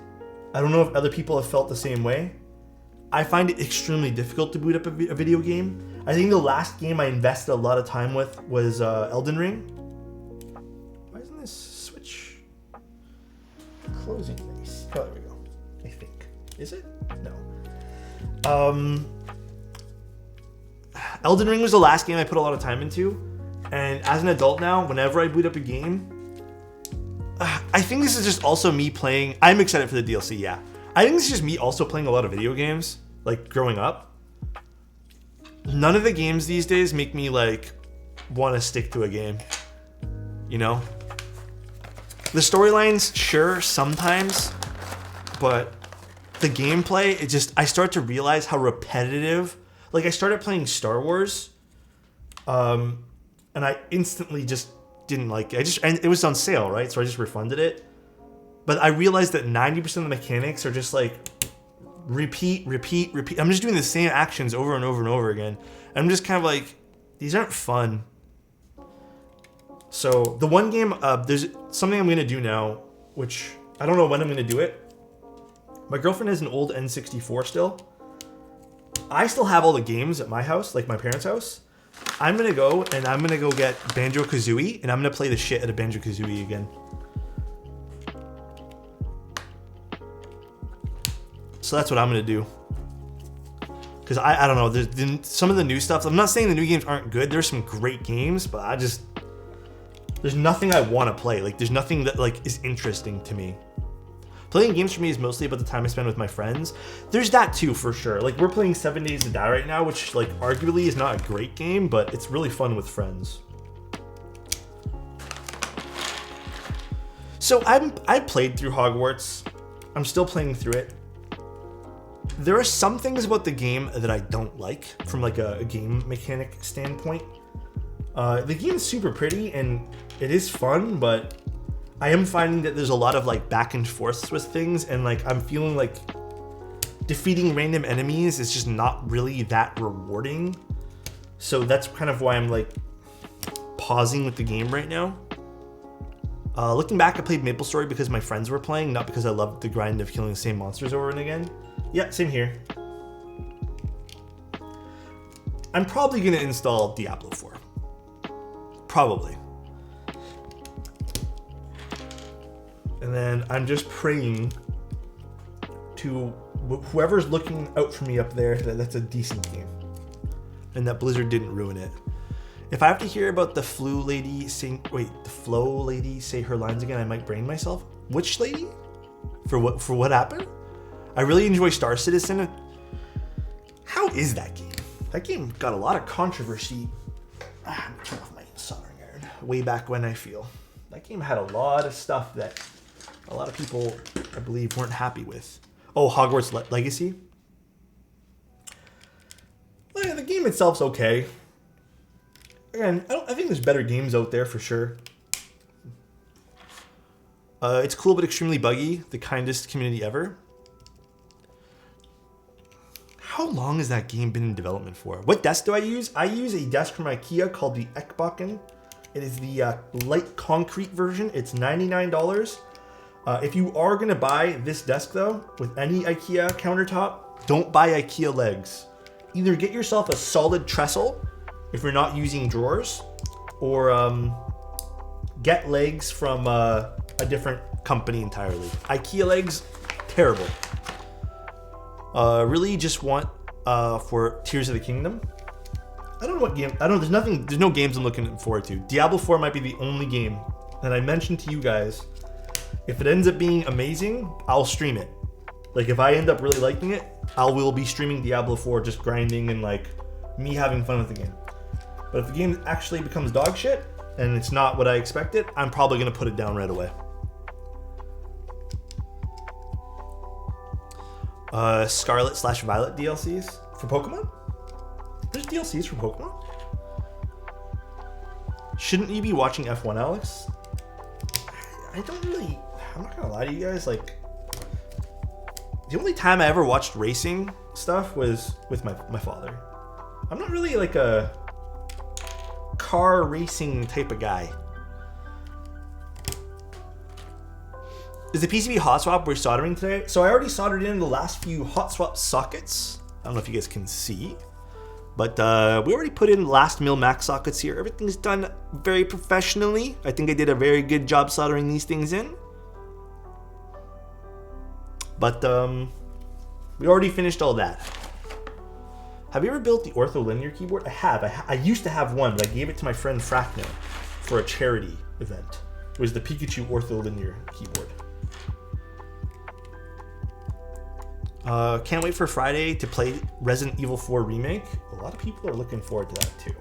[SPEAKER 1] I don't know if other people have felt the same way. I find it extremely difficult to boot up a video game. I think the last game I invested a lot of time with was Elden Ring. Why isn't this switch closing nice? Oh, there we go. I think. Is it? No. Elden Ring was the last game I put a lot of time into. And as an adult now, whenever I boot up a game, I think this is just also me playing. I'm excited for the DLC, yeah. I think this is just me also playing a lot of video games, like growing up. None of the games these days make me like want to stick to a game, you know? The storylines, sure, sometimes, but the gameplay, I start to realize how repetitive. Like I started playing Star Wars, and I instantly just didn't like it. And it was on sale, right? So I just refunded it. But I realized that 90% of the mechanics are just like repeat. I'm just doing the same actions over and over and over again. And I'm just kind of like, these aren't fun. So the one game, there's something I'm going to do now, which I don't know when I'm going to do it. My girlfriend has an old N64 still. I still have all the games at my house, like my parents' house. I'm going to go and I'm going to go get Banjo-Kazooie and I'm going to play the shit out of Banjo-Kazooie again. So that's what I'm going to do. Because I don't know, there's some of the new stuff. I'm not saying the new games aren't good. There's some great games, but there's nothing I want to play. Like, there's nothing that like is interesting to me. Playing games for me is mostly about the time I spend with my friends. There's that too, for sure. Like, we're playing 7 Days to Die right now, which like arguably is not a great game, but it's really fun with friends. So I played through Hogwarts. I'm still playing through it. There are some things about the game that I don't like from like a game mechanic standpoint. The game is super pretty and it is fun, but I am finding that there's a lot of like back and forths with things, and like I'm feeling like defeating random enemies is just not really that rewarding. So that's kind of why I'm like pausing with the game right now. Looking back, I played MapleStory because my friends were playing, not because I loved the grind of killing the same monsters over and again. Yeah, same here. I'm probably going to install Diablo 4. Probably. And then I'm just praying to whoever's looking out for me up there that that's a decent game. And that Blizzard didn't ruin it. If I have to hear about the flu lady saying, wait, the flow lady say her lines again, I might brain myself. Which lady? For what happened? I really enjoy Star Citizen. How is that game? That game got a lot of controversy. I'm gonna turn off my soldering iron. Way back when, I feel. That game had a lot of stuff that a lot of people, I believe, weren't happy with. Oh, Hogwarts Legacy? Well, yeah, the game itself's okay. Again, I think there's better games out there for sure. It's cool but extremely buggy. The kindest community ever. How long has that game been in development for? What desk do I use? I use a desk from IKEA called the Ekbakken. It is the light concrete version. It's $99. If you are gonna buy this desk though, with any IKEA countertop, don't buy IKEA legs. Either get yourself a solid trestle if you're not using drawers, or get legs from a different company entirely. IKEA legs, terrible. Really just want for Tears of the Kingdom. I don't know what game, there's no games I'm looking forward to. Diablo 4 might be the only game that I mentioned to you guys. If it ends up being amazing, I'll stream it. Like if I end up really liking it, I will be streaming Diablo 4, just grinding and like me having fun with the game. But if the game actually becomes dog shit and it's not what I expected, I'm probably gonna put it down right away. Scarlet/Violet DLCs for Pokemon? There's DLCs for Pokemon? Shouldn't you be watching F1, Alex? I'm not gonna lie to you guys, like, the only time I ever watched racing stuff was with my father. I'm not really like a car racing type of guy. Is the PCB hot swap we're soldering today? So I already soldered in the last few hot swap sockets. I don't know if you guys can see, but we already put in last mil max sockets here. Everything's done very professionally. I think I did a very good job soldering these things in. But we already finished all that. Have you ever built the ortholinear keyboard? I have. I used to have one, but I gave it to my friend Fracno for a charity event. It was the Pikachu ortholinear keyboard. Can't wait for Friday to play Resident Evil 4 Remake. A lot of people are looking forward to that too.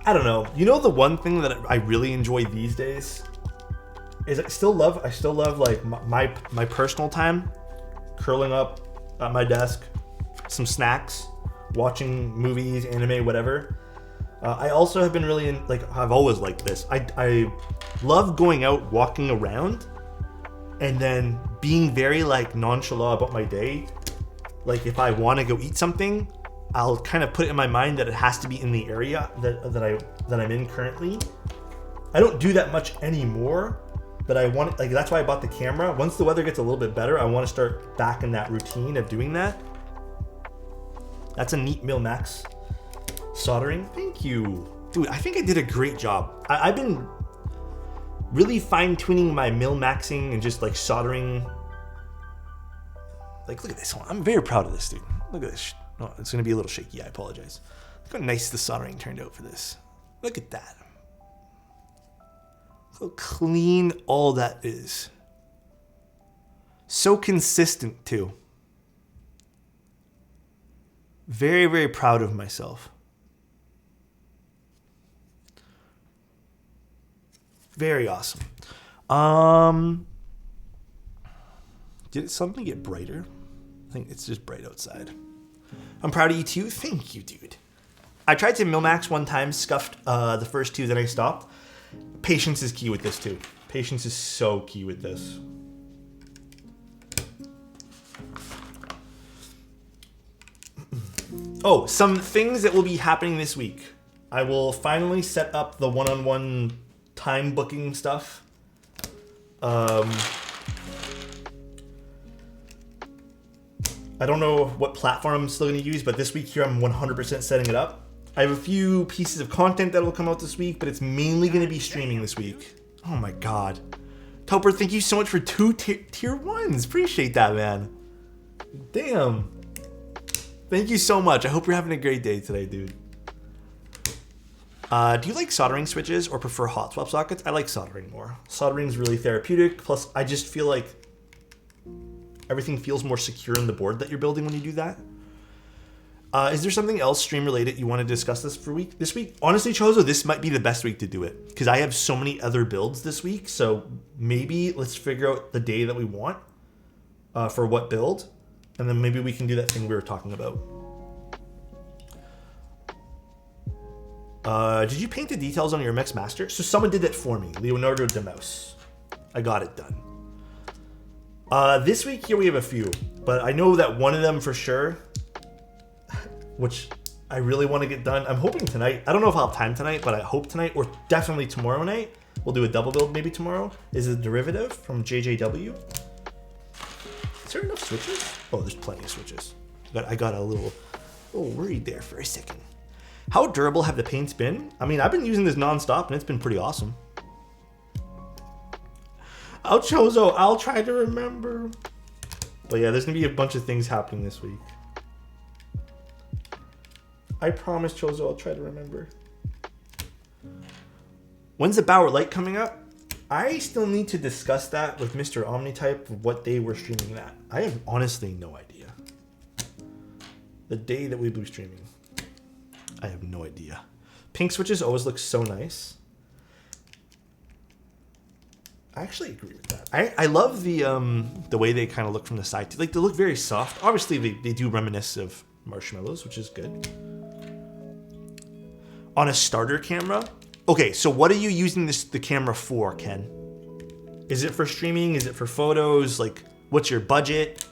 [SPEAKER 1] I don't know. You know, the one thing that I really enjoy these days is I still love like my personal time, curling up at my desk, some snacks, watching movies, anime, whatever. I also have been really I've always liked this. I love going out, walking around, and then being very like nonchalant about my day. Like if I want to go eat something, I'll kind of put it in my mind that it has to be in the area that I'm in currently. I don't do that much anymore, but I want, like, that's why I bought the camera. Once the weather gets a little bit better, I want to start back in that routine of doing that. That's a neat Mil Max soldering. Thank you. Dude, I think I did a great job. I've been really fine-tuning my Mil-Maxing and just like soldering. Like, look at this one. I'm very proud of this, dude. Look at this. Oh, it's gonna be a little shaky. I apologize. Look how nice the soldering turned out for this. Look at that. Look how clean all that is. So consistent too. Very, very proud of myself. Very awesome. Did something get brighter? I think it's just bright outside. I'm proud of you too. Thank you, dude. I tried to Mil-Max one time, scuffed the first two, then I stopped. Patience is key with this too. Patience is so key with this. Oh, some things that will be happening this week. I will finally set up the one-on-one time booking stuff. I don't know what platform I'm still going to use, but this week here I'm 100% setting it up. I have a few pieces of content that will come out this week, but it's mainly going to be streaming this week. Oh my god. Topper, thank you so much for 2 tier 1s. Appreciate that, man. Damn. Thank you so much. I hope you're having a great day today, dude. Do you like soldering switches or prefer hot swap sockets? I like soldering more. Soldering is really therapeutic. Plus, I just feel like everything feels more secure in the board that you're building when you do that. Is there something else stream related you want to discuss this week? Honestly, Chozo, this might be the best week to do it because I have so many other builds this week. So maybe let's figure out the day that we want for what build, and then maybe we can do that thing we were talking about. Did you paint the details on your MX Master? So someone did that for me, Leonardo de Mouse. I got it done. This week here we have a few, but I know that one of them for sure, which I really want to get done. I'm hoping tonight. I don't know if I'll have time tonight, but I hope tonight or definitely tomorrow night. We'll do a double build maybe tomorrow. Is a derivative from JJW. Is there enough switches? Oh, there's plenty of switches. I got a little worried there for a second. How durable have the paints been? I mean, I've been using this nonstop and it's been pretty awesome. Chozo, I'll try to remember. But yeah, there's gonna be a bunch of things happening this week. I promise, Chozo, I'll try to remember. When's the Bauer Light coming up? I still need to discuss that with Mr. Omnitype, what day we're streaming that. I have honestly no idea. The day that we'll be streaming. I have no idea. Pink switches always look so nice. I actually agree with that. I love the way they kind of look from the side. Like, they look very soft. Obviously, they do reminisce of marshmallows, which is good. On a starter camera? Okay, so what are you using the camera for, Ken? Is it for streaming? Is it for photos? Like, what's your budget?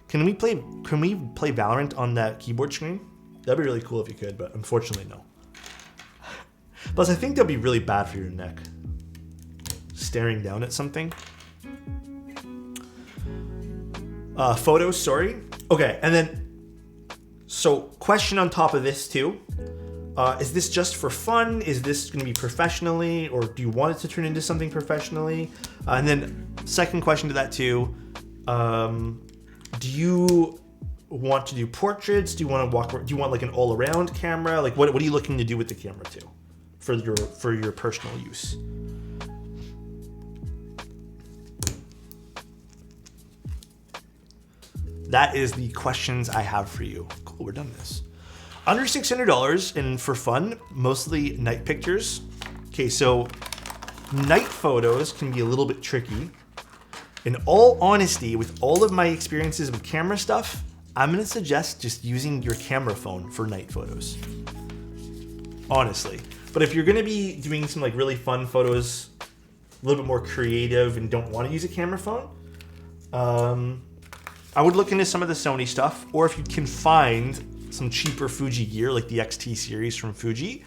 [SPEAKER 1] Can we play Valorant on that keyboard screen? That'd be really cool if you could, but unfortunately, no. Plus, I think that'd be really bad for your neck. Staring down at something. Photos, sorry. Okay, and then, so question on top of this too. Is this just for fun? Is this going to be professionally, or do you want it to turn into something professionally? And then second question to that too. Do you want to do portraits? Do you want to walk? Do you want like an all-around camera? Like what are you looking to do with the camera too, for your personal use? That is the questions I have for you. Cool, we're done with this. Under $600 and for fun, mostly night pictures. Okay, so night photos can be a little bit tricky. In all honesty, with all of my experiences with camera stuff, I'm gonna suggest just using your camera phone for night photos. Honestly. But if you're gonna be doing some like really fun photos, a little bit more creative and don't wanna use a camera phone, I would look into some of the Sony stuff, or if you can find some cheaper Fuji gear like the XT series from Fuji.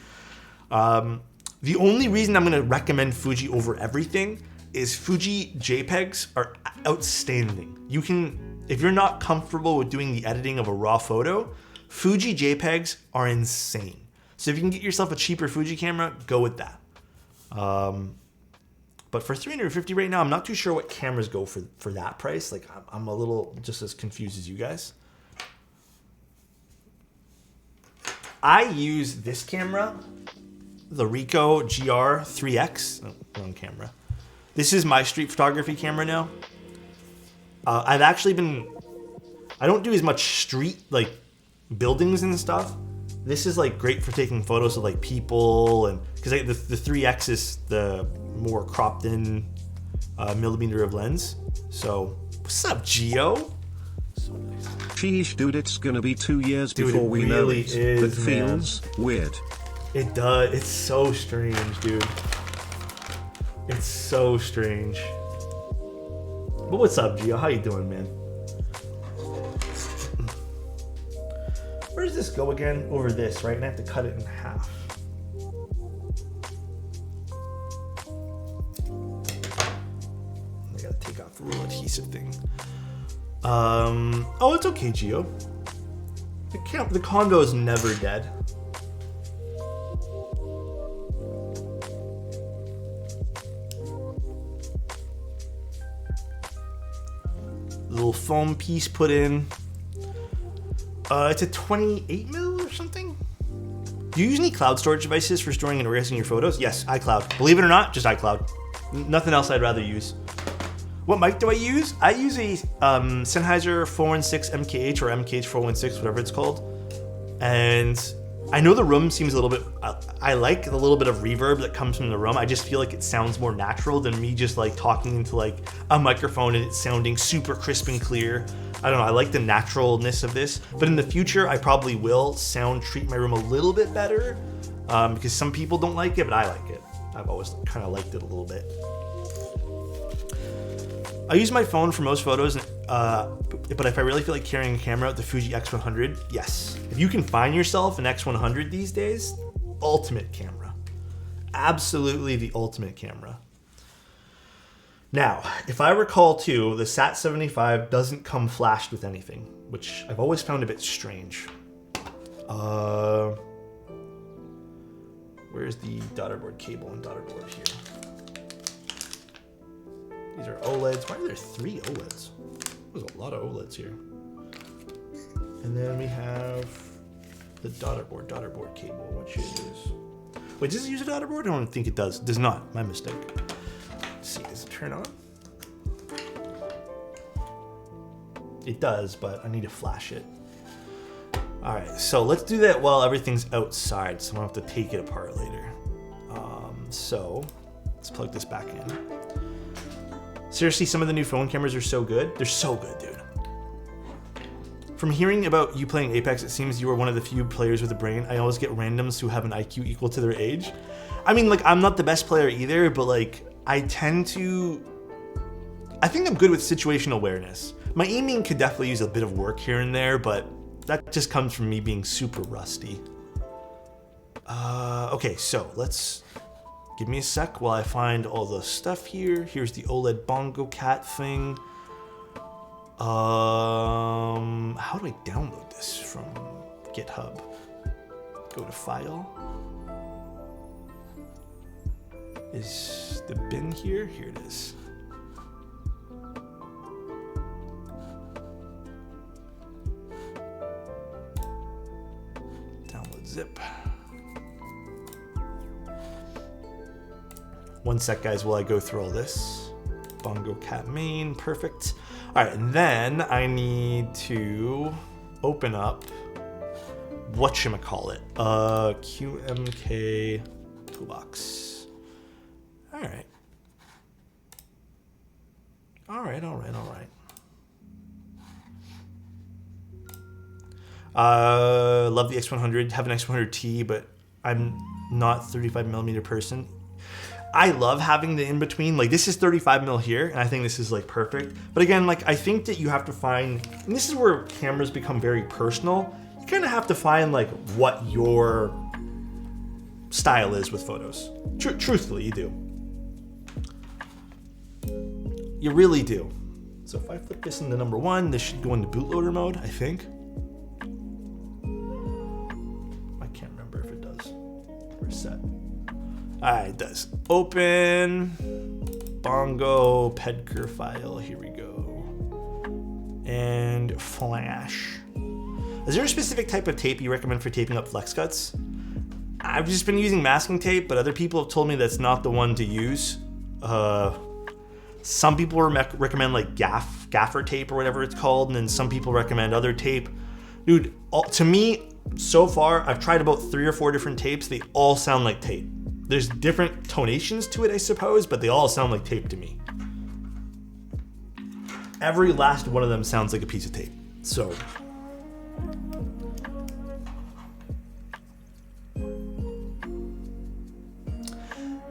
[SPEAKER 1] The only reason I'm going to recommend Fuji over everything is Fuji JPEGs are outstanding. You can, if you're not comfortable with doing the editing of a raw photo, Fuji JPEGs are insane. So if you can get yourself a cheaper Fuji camera, go with that. But for $350 right now, I'm not too sure what cameras go for that price. Like, I'm a little just as confused as you guys. I use this camera, the Ricoh GR3X. Oh, wrong camera. This is my street photography camera now. I've actually been, I don't do as much street, like, buildings and stuff. This is, like, great for taking photos of, like, people, and because the 3X is the more cropped in millimeter of lens. So, what's up, Gio? So nice.
[SPEAKER 2] Sheesh, dude, it's gonna be 2 years
[SPEAKER 1] Dude,
[SPEAKER 2] before we know
[SPEAKER 1] really
[SPEAKER 2] it.
[SPEAKER 1] is,
[SPEAKER 2] That feels weird.
[SPEAKER 1] It does. It's so strange, dude. It's so strange. But what's up, Gio? How you doing, man? Where does this go again? Over this, right? And I have to cut it in half. I gotta take off the little adhesive thing. Oh, it's okay, Gio. The condo is never dead. Little foam piece put in. It's a 28 mil or something. Do you use any cloud storage devices for storing and organizing your photos? Yes, iCloud. Believe it or not, just iCloud. Nothing else I'd rather use. What mic do I use? I use a Sennheiser 416 MKH or MKH 416, whatever it's called. And I know the room seems a little bit, I like the little bit of reverb that comes from the room. I just feel like it sounds more natural than me just like talking into like a microphone and it sounding super crisp and clear. I don't know, I like the naturalness of this, but in the future, I probably will treat my room a little bit better because some people don't like it, but I like it. I've always kind of liked it a little bit. I use my phone for most photos, but if I really feel like carrying a camera out, the Fuji X100, yes. If you can find yourself an X100 these days, ultimate camera. Absolutely the ultimate camera. Now, if I recall too, the Sat75 doesn't come flashed with anything, which I've always found a bit strange. Where's the daughterboard cable and daughterboard here? These are OLEDs. Why are there 3 OLEDs? There's a lot of OLEDs here. And then we have the daughterboard cable, which is... Wait, does it use a daughterboard? I don't think it does. It does not. My mistake. Let's see, does it turn on? It does, but I need to flash it. All right, so let's do that while everything's outside, so I don't have to take it apart later. So let's plug this back in. Seriously, some of the new phone cameras are so good. They're so good, dude. From hearing about you playing Apex, it seems you are one of the few players with a brain. I always get randoms who have an IQ equal to their age. I mean, like, I'm not the best player either, but like, I think I'm good with situational awareness. My aiming could definitely use a bit of work here and there, but that just comes from me being super rusty. Okay, so let's give me a sec while I find all the stuff here. Here's the OLED Bongo Cat thing. How do I download this from GitHub? Go to File. Is the bin here? Here it is. Download zip. One sec, guys, while I go through all this. Bongo Cat main, perfect. All right, and then I need to open up whatchamacallit, QMK toolbox. All right. Love the X100, have an X100T, but I'm not 35mm person. I love having the in-between. Like, this is 35mm here, and I think this is like perfect. But again, like, I think that you have to find, and this is where cameras become very personal. You kind of have to find like what your style is with photos. Truthfully, you do. You really do. So if I flip this into number 1, this should go into bootloader mode, I think. I can't remember if it does. Reset. Alright, it does. Open Bongo Pedker file. Here we go. And flash. Is there a specific type of tape you recommend for taping up flex cuts? I've just been using masking tape, but other people have told me that's not the one to use. Some people recommend like gaffer tape or whatever it's called, and then some people recommend other tape. Dude, to me, so far, I've tried about 3 or 4 different tapes. They all sound like tape. There's different tonations to it, I suppose, but they all sound like tape to me. Every last one of them sounds like a piece of tape. So,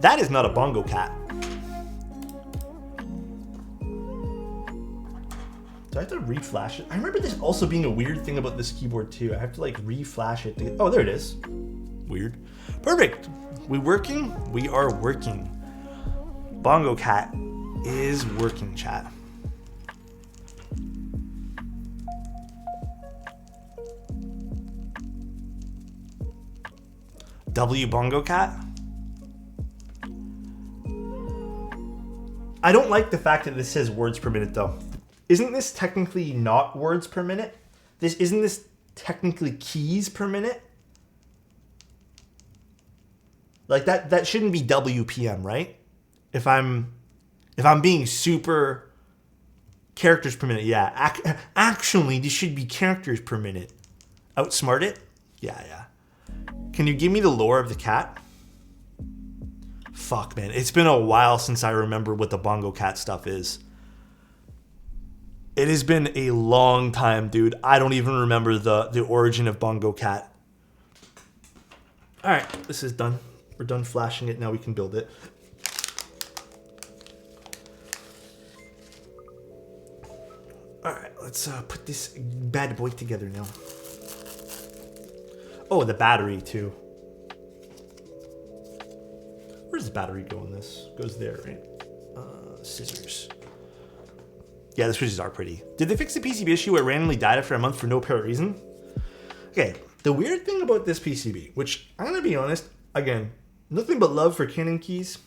[SPEAKER 1] that is not a Bongo Cat. Do I have to reflash it? I remember this also being a weird thing about this keyboard too. I have to like reflash it. Oh, there it is. Weird. Perfect. We working? We are working. Bongo Cat is working, chat. W Bongo Cat? I don't like the fact that this says words per minute though. Isn't this technically not words per minute? Isn't this technically keys per minute? Like that shouldn't be WPM, right? If I'm being super characters per minute, yeah. Actually, this should be characters per minute. Outsmart it? Yeah. Can you give me the lore of the cat? Fuck, man. It's been a while since I remember what the Bongo Cat stuff is. It has been a long time, dude. I don't even remember the origin of Bongo Cat. All right, this is done. We're done flashing it. Now we can build it. All right, let's put this bad boy together now. Oh, the battery too. Where does the battery go in this? Goes there, right? Scissors. Yeah, the switches are pretty. Did they fix the PCB issue where it randomly died after a month for no apparent reason? Okay, the weird thing about this PCB, which I'm gonna be honest, again, nothing but love for Canon keys.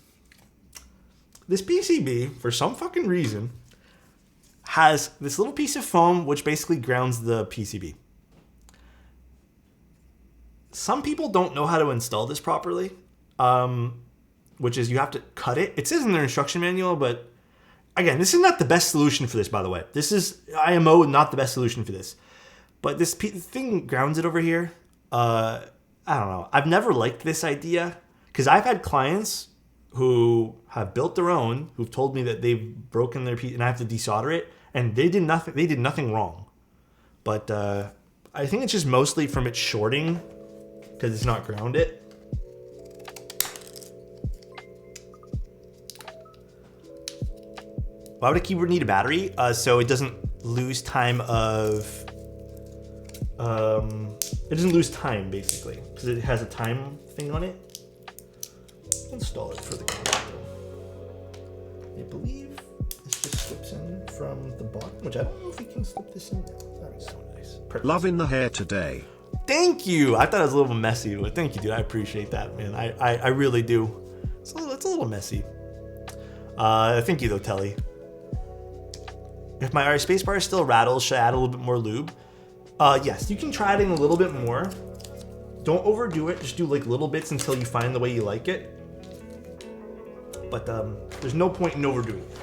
[SPEAKER 1] This PCB, for some fucking reason, has this little piece of foam which basically grounds the PCB. Some people don't know how to install this properly, which is you have to cut it. It says in their instruction manual, but again, this is not the best solution for this, by the way. This is IMO, not the best solution for this. But this thing grounds it over here. I don't know. I've never liked this idea because I've had clients who have built their own, who've told me that they've broken their piece and I have to desolder it, and they did nothing. They did nothing wrong. But I think it's just mostly from it shorting because it's not grounded. Why would a keyboard need a battery? So it doesn't lose time of... it doesn't lose time, basically, because it has a time thing on it. Install it for the camera. I believe this just slips in from the bottom, which I don't know if we can slip this in now. That is so nice. Perfect.
[SPEAKER 2] Loving the hair today.
[SPEAKER 1] Thank you. I thought it was a little messy, but thank you, dude. I appreciate that, man. I really do. It's a little messy. Thank you, though, Telly. If my spacebar still rattles, should I add a little bit more lube? Yes, you can try adding a little bit more. Don't overdo it. Just do like little bits until you find the way you like it. But there's no point in overdoing it.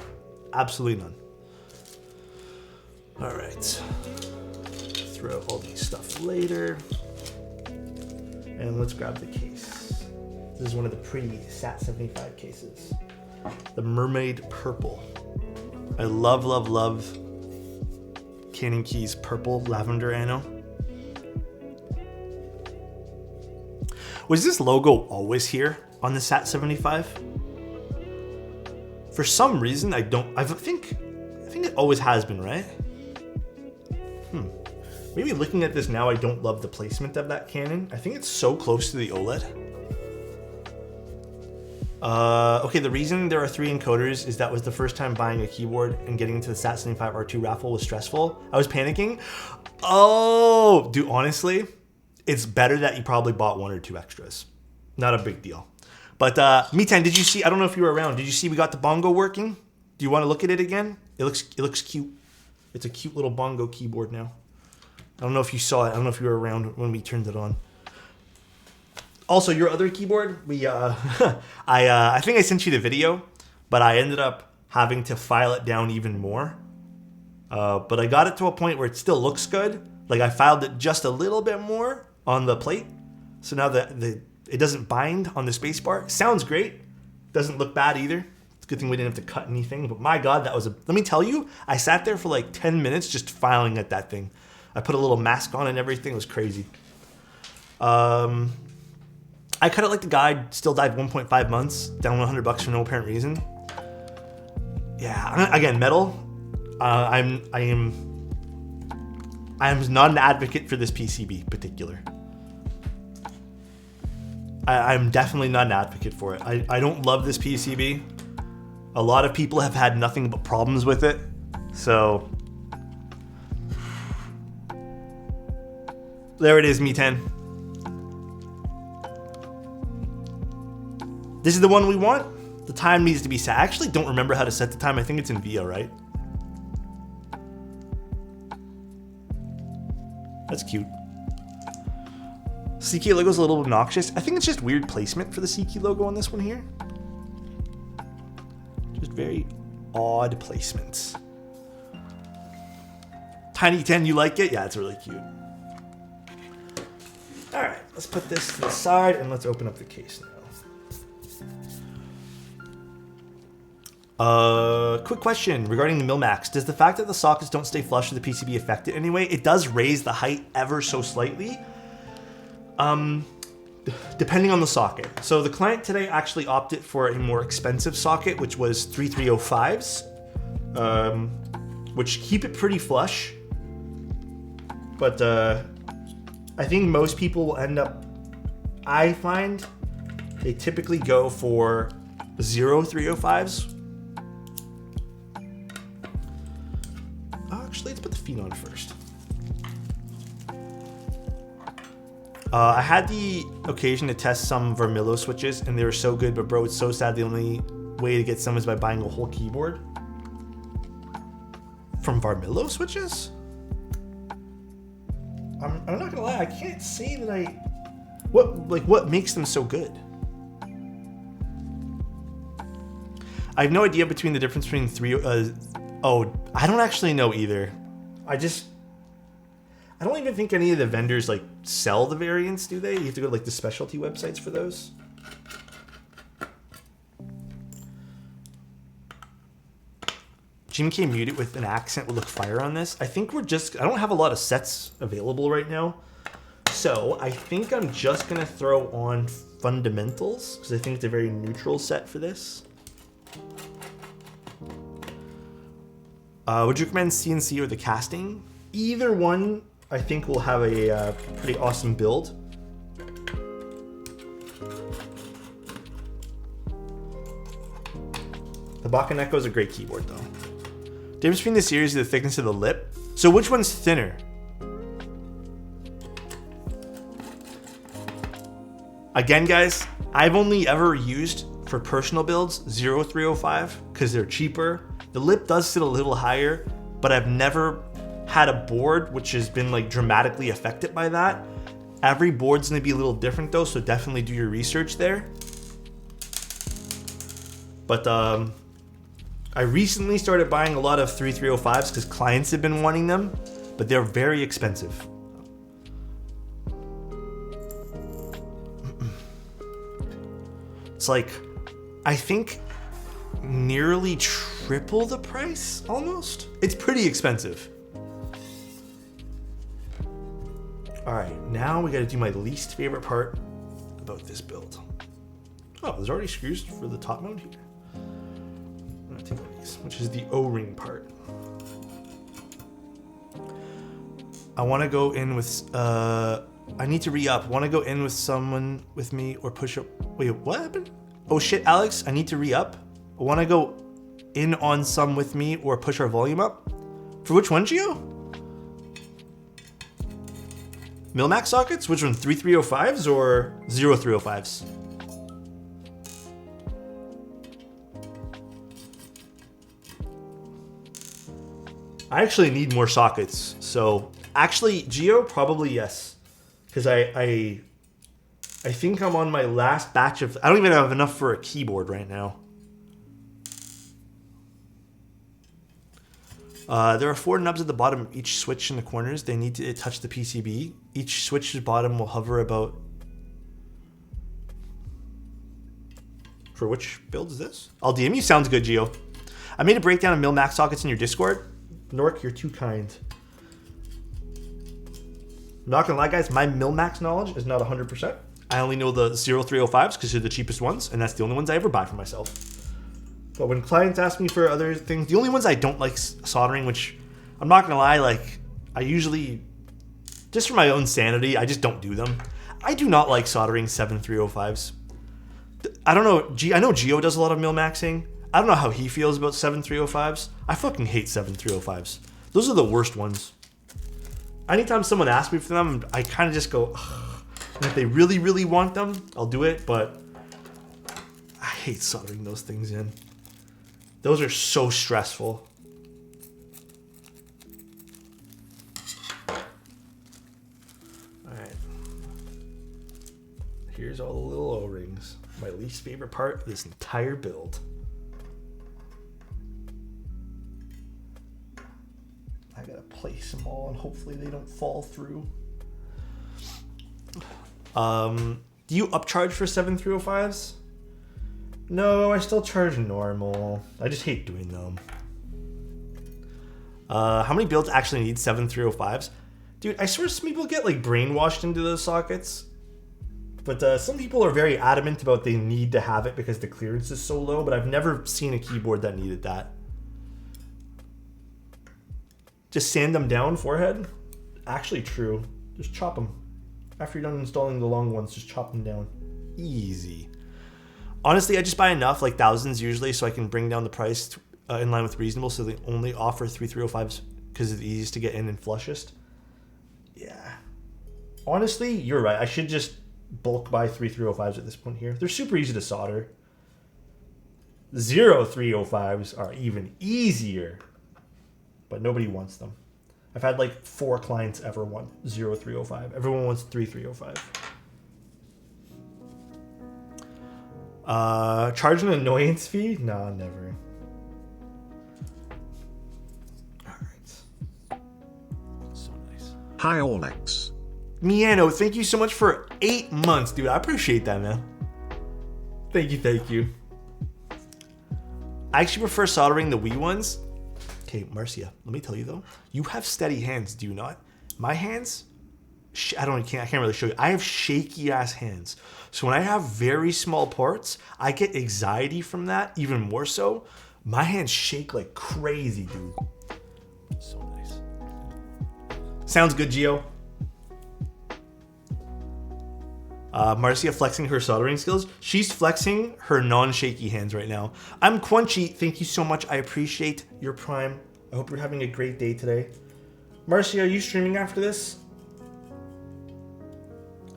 [SPEAKER 1] Absolutely none. All right. Throw all these stuff later. And let's grab the case. This is one of the pretty Sat75 cases. The Mermaid Purple. I love, love, love Canon Keys Purple Lavender Anno. Was this logo always here on the Sat75? For some reason, I think it always has been, right? Maybe looking at this now, I don't love the placement of that Canon. I think it's so close to the OLED. Okay, the reason there are 3 encoders is that was the first time buying a keyboard and getting into the Sat75 R2 raffle was stressful. I was panicking. Oh, dude, honestly, it's better that you probably bought 1 or 2 extras. Not a big deal. But Mitan, did you see? I don't know if you were around. Did you see we got the bongo working? Do you want to look at it again? It looks cute. It's a cute little bongo keyboard now. I don't know if you saw it. I don't know if you were around when we turned it on. Also, your other keyboard, we I think I sent you the video, but I ended up having to file it down even more. But I got it to a point where it still looks good. Like I filed it just a little bit more on the plate, so now it doesn't bind on the spacebar. Sounds great. Doesn't look bad either. It's a good thing we didn't have to cut anything. But my God, let me tell you, I sat there for like 10 minutes just filing at that thing. I put a little mask on and everything. It was crazy. I cut it like the guide, still died 1.5 months, down $100 for no apparent reason. Yeah, again, metal. I am not an advocate for this PCB particular. I'm definitely not an advocate for it. I don't love this PCB. A lot of people have had nothing but problems with it. So there it is, Mi10. This is the one we want. The time needs to be set. I actually don't remember how to set the time. I think it's in VIA, right? That's cute. CK logo is a little obnoxious. I think it's just weird placement for the CK logo on this one here. Just very odd placements. Tiny 10, you like it? Yeah, it's really cute. All right, let's put this to the side and let's open up the case now. Quick question regarding the Milmax. Does the fact that the sockets don't stay flush with the PCB affect it anyway? It does raise the height ever so slightly. Depending on the socket. So the client today actually opted for a more expensive socket, which was 3305s, which keep it pretty flush. But I think most people will end up, I find, they typically go for 0305s. Actually, let's put the feet on first. I had the occasion to test some Vermillo switches, and they were so good, but bro, it's so sad the only way to get some is by buying a whole keyboard. From Vermillo switches? I'm not gonna lie, I can't say that I... What makes them so good? I have no idea between the difference between I don't actually know either. I don't even think any of the vendors like sell the variants, do they? You have to go to like the specialty websites for those. Jim K muted with an accent will look fire on this. I think I don't have a lot of sets available right now. So I think I'm just gonna throw on fundamentals because I think it's a very neutral set for this. Would you recommend CNC or the casting? Either one, I think, will have a pretty awesome build. The Bakaneko is a great keyboard, though. Difference between the series is the thickness of the lip. So which one's thinner? Again, guys, I've only ever used for personal builds 0305 because they're cheaper. The lip does sit a little higher, but I've never had a board which has been like dramatically affected by that. Every board's gonna be a little different though, so definitely do your research there. But I recently started buying a lot of 3305s because clients have been wanting them, but they're very expensive. It's like, I think nearly triple the price, almost. It's pretty expensive. All right, now we gotta do my least favorite part about this build. Oh, there's already screws for the top mount here. I'm gonna take one of these, which is the O-ring part. I wanna go in with, I need to re-up. Wanna go in with someone with me or push up? Wait, what happened? Oh shit, Alex, I need to re-up. I wanna go in on some with me or push our volume up. For which one, Gio? Milmax sockets? Which one, 3305s or 0305s? I actually need more sockets. So actually, Gio, probably yes. Because I think I'm on my last batch of, I don't even have enough for a keyboard right now. There are 4 nubs at the bottom of each switch in the corners. They need to touch the PCB. Each switch's bottom will hover about... For which build is this? I'll DM you. Sounds good, Gio. I made a breakdown of Milmax sockets in your Discord. Nork, you're too kind. I'm not gonna lie, guys. My Milmax knowledge is not 100%. I only know the 0305s because they're the cheapest ones, and that's the only ones I ever buy for myself. But when clients ask me for other things, the only ones I don't like soldering, which I'm not gonna lie, like I usually, just for my own sanity, I just don't do them. I do not like soldering 7305s. I don't know, I know Gio does a lot of Milmaxing. I don't know how he feels about 7305s. I fucking hate 7305s. Those are the worst ones. Anytime someone asks me for them, I kind of just go, ugh. And if they really, really want them, I'll do it, but I hate soldering those things in. Those are so stressful. All right. Here's all the little O-rings. My least favorite part of this entire build. I gotta place them all and hopefully they don't fall through. Do you upcharge for 7305s? No, I still charge normal. I just hate doing them. How many builds actually need 7305s? Dude, I swear some people get like brainwashed into those sockets. But some people are very adamant about they need to have it because the clearance is so low, but I've never seen a keyboard that needed that. Just sand them down, forehead? Actually true. Just chop them. After you're done installing the long ones, just chop them down. Easy. Honestly, I just buy enough, like thousands usually, so I can bring down the price to, in line with reasonable, so they only offer 3305s because it's the easiest to get in and flushest. Yeah. Honestly, you're right. I should just bulk buy 3305s at this point here. They're super easy to solder. 0305s are even easier, but nobody wants them. I've had like 4 clients ever want 0305. Everyone wants 3305. Charge an annoyance fee? Nah, never. Alright. So nice.
[SPEAKER 2] Hi Alex.
[SPEAKER 1] Miano, thank you so much for 8 months, dude. I appreciate that, man. Thank you, thank you. I actually prefer soldering the Wii ones. Okay, Marcia, let me tell you though, you have steady hands, do you not? My hands, I can't really show you. I have shaky ass hands. So when I have very small parts, I get anxiety from that, even more so. My hands shake like crazy, dude. So nice. Sounds good, Gio. Marcia flexing her soldering skills. She's flexing her non-shaky hands right now. I'm Quunchy. Thank you so much. I appreciate your Prime. I hope you're having a great day today. Marcia, are you streaming after this?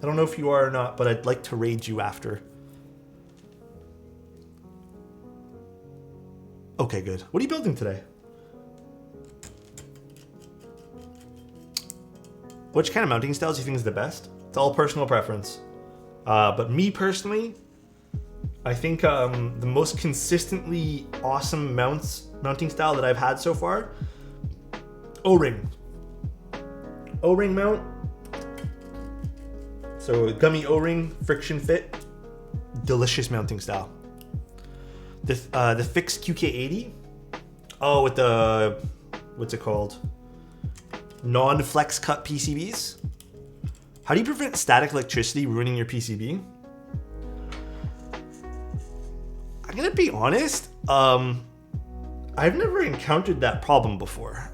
[SPEAKER 1] I don't know if you are or not, but I'd like to raid you after. Okay, good. What are you building today? Which kind of mounting styles do you think is the best? It's all personal preference. But me personally, I think the most consistently awesome mounting style that I've had so far, O-ring. O-ring mount. So gummy O-ring, friction fit, delicious mounting style. The fixed QK80. Oh, with the, what's it called? Non-flex cut PCBs. How do you prevent static electricity ruining your PCB? I'm gonna be honest, I've never encountered that problem before.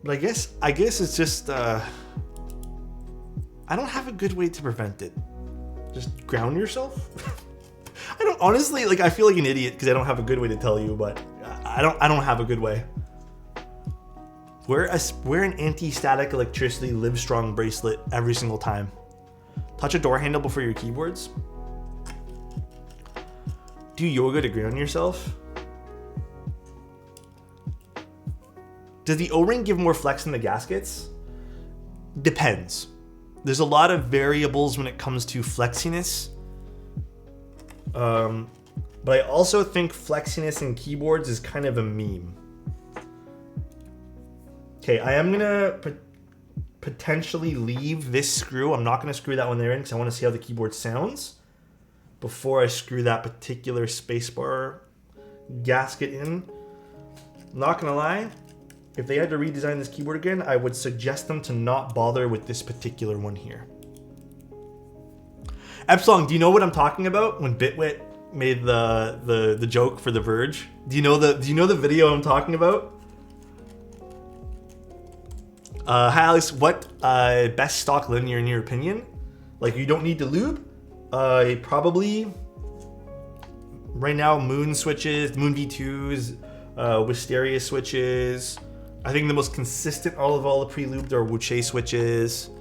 [SPEAKER 1] But I guess it's just, I don't have a good way to prevent it. Just ground yourself? I don't, honestly, like I feel like an idiot because I don't have a good way to tell you, but I don't have a good way. Wear an anti-static electricity Livestrong bracelet every single time. Touch a door handle before your keyboards. Do yoga to ground yourself. Does the O-ring give more flex than the gaskets? Depends. There's a lot of variables when it comes to flexiness. But I also think flexiness in keyboards is kind of a meme. Okay, I am gonna potentially leave this screw. I'm not gonna screw that one there in because I want to see how the keyboard sounds before I screw that particular spacebar gasket in. Not gonna lie, if they had to redesign this keyboard again, I would suggest them to not bother with this particular one here. Epsilon, do you know what I'm talking about when Bitwit made the joke for The Verge? Do you know the video I'm talking about? Hi Alex, what best stock linear in your opinion? Like you don't need to lube? Probably right now Moon switches, Moon V2s, Wisteria switches. I think the most consistent all the pre-lubed are Wuche switches.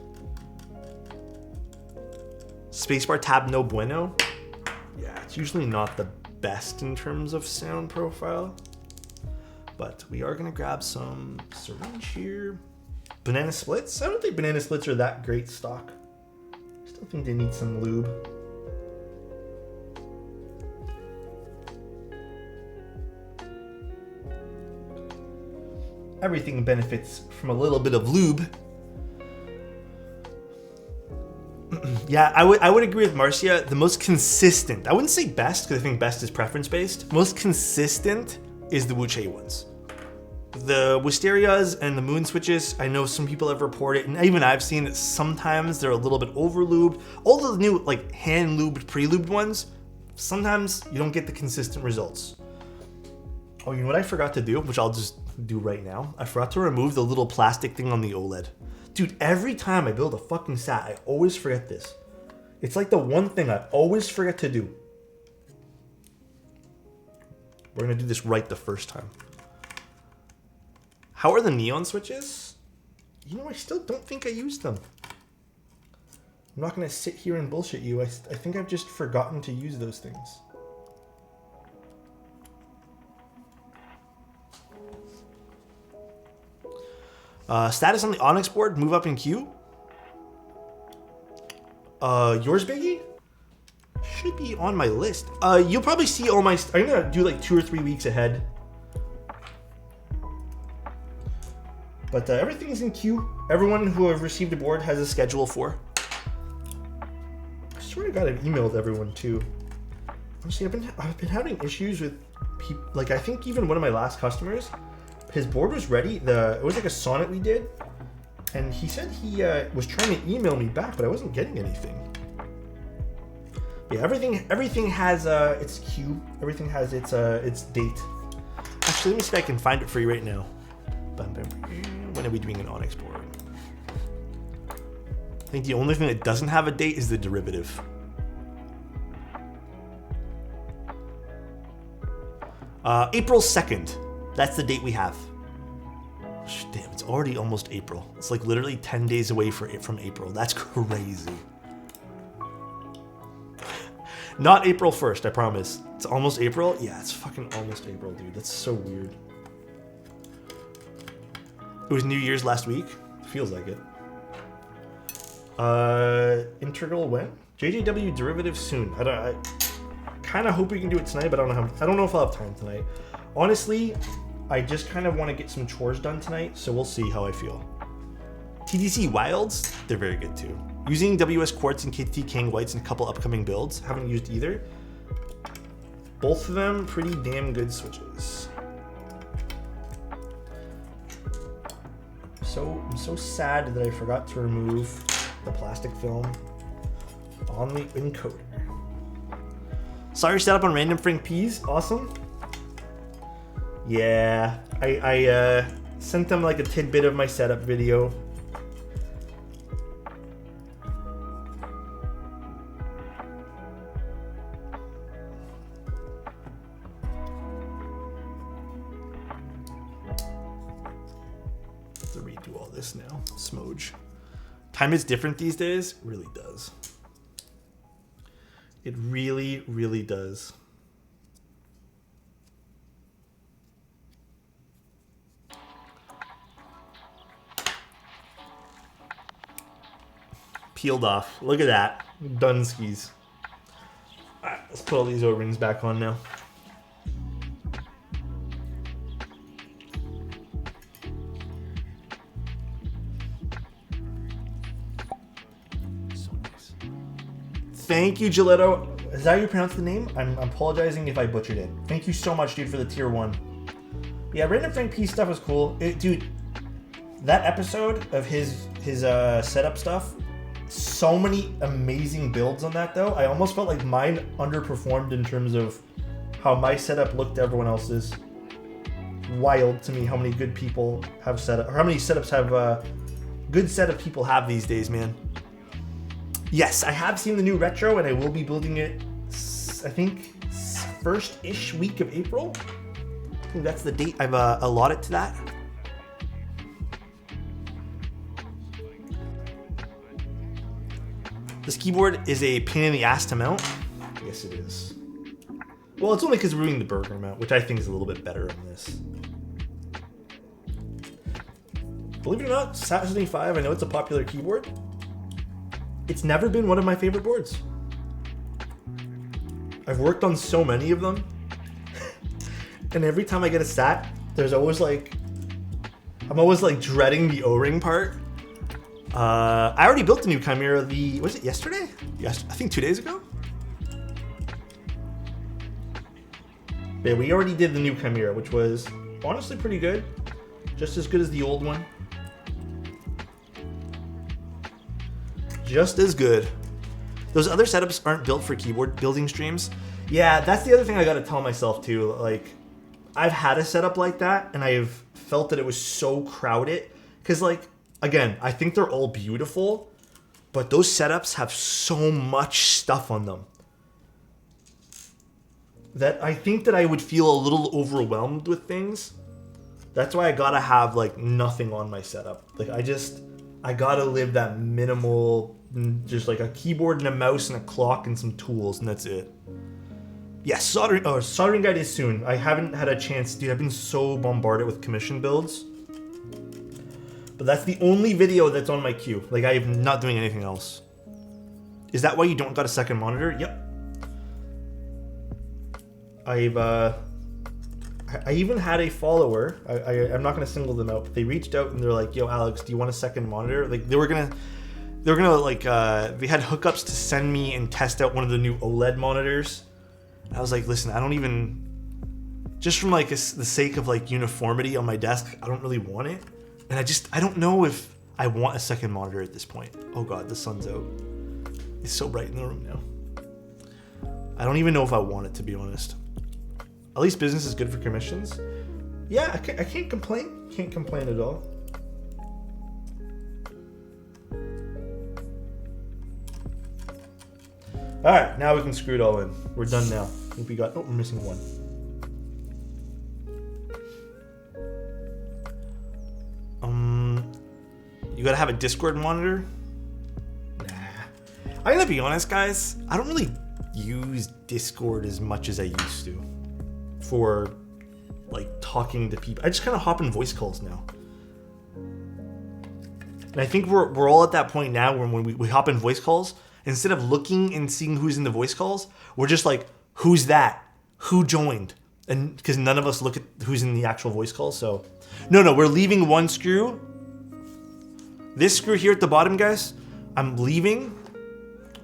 [SPEAKER 1] Spacebar tab no bueno. Yeah, it's usually not the best in terms of sound profile. But we are gonna grab some syringe here. Banana splits? I don't think banana splits are that great stock. Just Still think they need some lube. Everything benefits from a little bit of lube. Yeah, I would agree with Marcia. The most consistent, I wouldn't say best because I think best is preference based. Most consistent is the Wuche ones. The Wisterias and the Moon switches, I know some people have reported, and even I've seen that sometimes they're a little bit over lubed. All the new like hand lubed, pre-lubed ones, sometimes you don't get the consistent results. Oh, you know what I forgot to do, which I'll just do right now? I forgot to remove the little plastic thing on the OLED. Dude, every time I build a fucking SAT, I always forget this. It's like the one thing I always forget to do. We're gonna do this right the first time. How are the neon switches? You know, I still don't think I used them. I'm not gonna sit here and bullshit you. I think I've just forgotten to use those things. Status on the Onyx board, move up in queue. Yours, Biggie? Should be on my list. You'll probably see all my... I'm gonna do like 2 or 3 weeks ahead. But everything's in queue. Everyone who have received a board has a schedule for. I swear to God, I've emailed everyone too. Honestly, I've been having issues with people. Like, I think even one of my last customers, his board was ready. It was like a sonnet we did, and he said he was trying to email me back, but I wasn't getting anything. Yeah, everything has its queue. Everything has its date. Actually, let me see if I can find it for you right now. When are we doing an Onyx board? I think the only thing that doesn't have a date is the derivative. April 2nd. That's the date we have. Damn, it's already almost April. It's like literally 10 days away from April. That's crazy. Not April 1st, I promise. It's almost April? Yeah, it's fucking almost April, dude. That's so weird. It was New Year's last week. Feels like it. Integral when? JJW derivative soon. I kind of hope we can do it tonight, but I don't know if I'll have time tonight. Honestly, I just kind of want to get some chores done tonight, so we'll see how I feel. TDC Wilds, they're very good too. Using WS Quartz and KT King Whites in a couple upcoming builds. Haven't used either. Both of them pretty damn good switches. I'm so sad that I forgot to remove the plastic film on the encoder. Sorry, setup on random Frank Peas. Awesome. Yeah, I sent them like a tidbit of my setup video. To redo all this now. Smoge. Time is different these days. It really does. It really, really does. Peeled off. Look at that. Dunskies. Alright, let's put all these O-rings back on now. So nice. Thank you, Giletto. Is that how you pronounce the name? I'm apologizing if I butchered it. Thank you so much, dude, for the tier 1. Yeah, Random Frank P stuff was cool. Dude, that episode of his setup stuff, so many amazing builds on that though. I almost felt like mine underperformed in terms of how my setup looked to everyone else's. Wild to me how many good people have setup, or how many setups have good set of people have these days, man. Yes, I have seen the new retro and I will be building it, I think, first-ish week of April. I think that's the date I've allotted to that. This keyboard is a pain in the ass to mount. Yes, it is. Well, it's only because we're doing the burger mount, which I think is a little bit better on this. Believe it or not, Satisfaction75, I know it's a popular keyboard. it's never been one of my favorite boards. I've worked on so many of them. And every time I get a sat, there's always like, I'm always like dreading the O-ring part. I already built the new Chimera was it yesterday? Yes, I think 2 days ago. Yeah, we already did the new Chimera, which was honestly pretty good. Just as good as the old one. Just as good. Those other setups aren't built for keyboard building streams. Yeah, that's the other thing I gotta tell myself too. Like, I've had a setup like that and I've felt that it was so crowded. Cause like, again, I think they're all beautiful, but those setups have so much stuff on them that I think that I would feel a little overwhelmed with things. That's why I gotta have like nothing on my setup. Like I gotta live that minimal, just like a keyboard and a mouse and a clock and some tools, and that's it. Yeah, soldering guide is soon. I haven't had a chance, dude. I've been so bombarded with commission builds. But that's the only video that's on my queue. Like, I'm not doing anything else. Is that why you don't got a second monitor? Yep. I even had a follower. I'm not gonna single them out, but they reached out and they're like, "Yo, Alex, do you want a second monitor?" Like, they were gonna like, they had hookups to send me and test out one of the new OLED monitors. I was like, listen, I don't even, just from like the sake of like uniformity on my desk, I don't really want it. And I don't know if I want a second monitor at this point. Oh God, the sun's out. It's so bright in the room now. I don't even know if I want it, to be honest. At least business is good for commissions. Yeah, I can't complain. Can't complain at all. All right, now we can screw it all in. We're done now. I think we got, we're missing one. You gotta have a Discord monitor? Nah. I'm gonna be honest, guys. I don't really use Discord as much as I used to for like talking to people. I just kind of hop in voice calls now. And I think we're all at that point now when we hop in voice calls, instead of looking and seeing who's in the voice calls, we're just like, who's that? Who joined? And because none of us look at who's in the actual voice call, so. No, we're leaving one screw. This screw here at the bottom, guys, I'm leaving.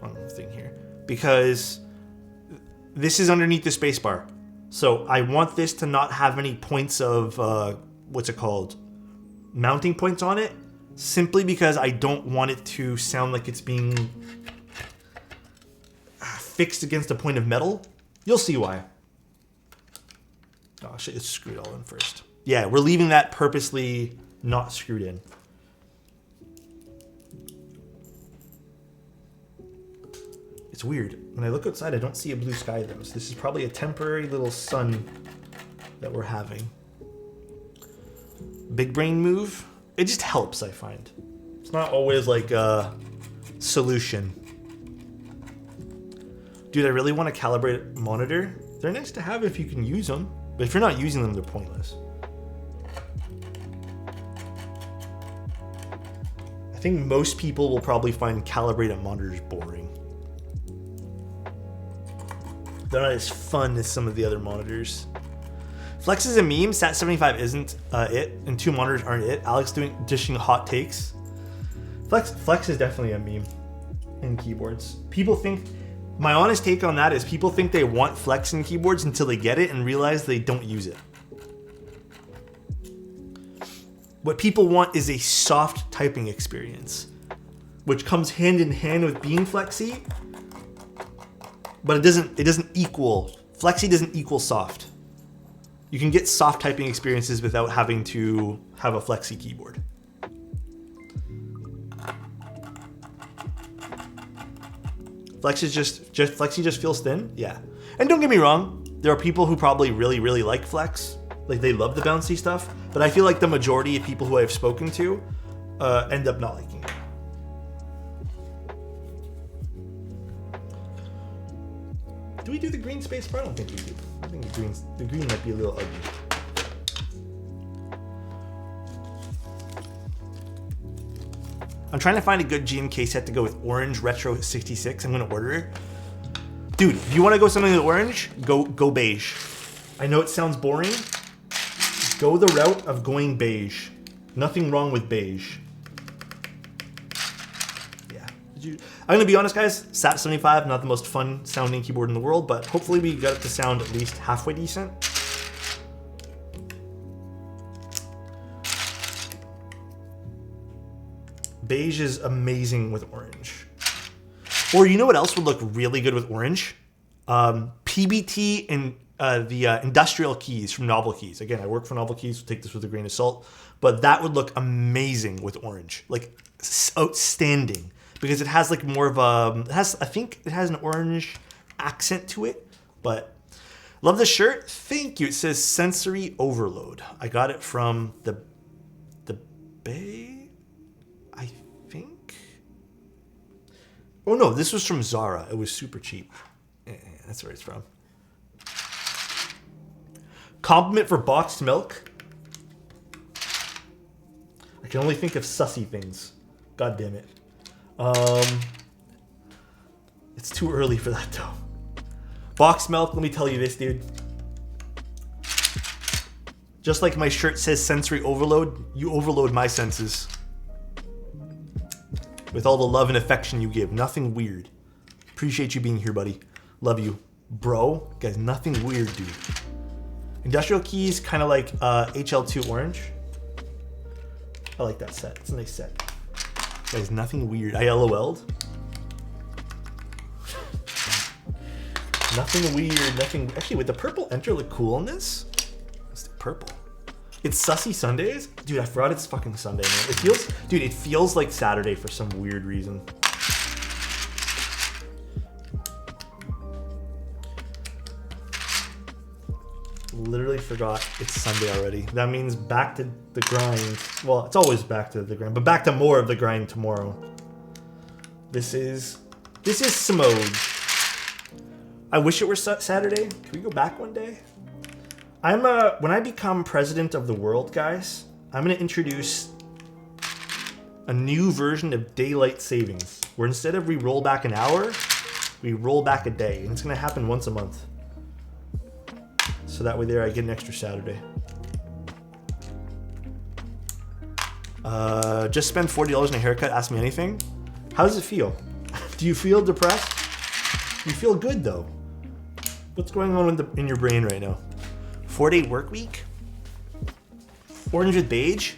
[SPEAKER 1] Wrong thing here. Because this is underneath the spacebar. So I want this to not have any points of, what's it called? Mounting points on it. Simply because I don't want it to sound like it's being fixed against a point of metal. You'll see why. Oh shit, it's screwed all in first. Yeah, we're leaving that purposely not screwed in. It's weird. When I look outside, I don't see a blue sky though. So this is probably a temporary little sun that we're having. Big brain move. It just helps, I find. It's not always like a solution. Dude, I really want to calibrate a monitor. They're nice to have if you can use them, but if you're not using them, they're pointless. I think most people will probably find calibrated monitors boring. They're not as fun as some of the other monitors. Flex is a meme. Sat75 isn't it, and two monitors aren't it. Alex dishing hot takes. Flex is definitely a meme in keyboards. People think, my honest take on that is people think they want Flex in keyboards until they get it and realize they don't use it. What people want is a soft typing experience, which comes hand in hand with being flexy, but it doesn't equal, flexy doesn't equal soft. You can get soft typing experiences without having to have a flexy keyboard. Flexy just feels thin, yeah. And don't get me wrong, there are people who probably really like Flex, like they love the bouncy stuff, but I feel like the majority of people who I've spoken to end up not liking it. Do we do the green space bar? I don't think we do. I think the green might be a little ugly. I'm trying to find a good GMK set to go with orange retro 66. I'm gonna order it. Dude, if you want to go something with orange, go beige. I know it sounds boring. Go the route of going beige. Nothing wrong with beige. Yeah. I'm gonna be honest, guys. Sat75, not the most fun sounding keyboard in the world, but hopefully we got it to sound at least halfway decent. Beige is amazing with orange. Or you know what else would look really good with orange? PBT and the industrial keys from Novel Keys. Again, I work for Novel Keys, so take this with a grain of salt. But that would look amazing with orange. Like, outstanding. Because it has like more of a... I think it has an orange accent to it. But love the shirt. Thank you. It says Sensory Overload. I got it from the Bay, I think. Oh no, this was from Zara. It was super cheap. Yeah, that's where it's from. Compliment for boxed milk. I can only think of sussy things. God damn it. It's too early for that though. Boxed milk, let me tell you this, dude. Just like my shirt says sensory overload, you overload my senses. With all the love and affection you give. Nothing weird. Appreciate you being here, buddy. Love you. Bro, guys, nothing weird, dude. Industrial keys, kind of like HL2 orange. I like that set. It's a nice set. Guys, nothing weird. I LOL'd. Nothing weird, nothing... Actually, would the purple enter look cool on this? Let's do purple. It's Sussy Sundays? Dude, I forgot it's fucking Sunday, man. It feels... Dude, it feels like Saturday for some weird reason. Literally forgot it's Sunday already. That means back to the grind. Well, it's always back to the grind, but back to more of the grind tomorrow. This is Simode. I wish it were Saturday. Can we go back one day? When I become president of the world, guys, I'm gonna introduce a new version of daylight savings, where instead of we roll back an hour, we roll back a day, and it's gonna happen once a month. So that way there I get an extra Saturday. Just spend $40 on a haircut, ask me anything. How does it feel? Do you feel depressed? You feel good though. What's going on in your brain right now? 4-day work week? Orange with beige?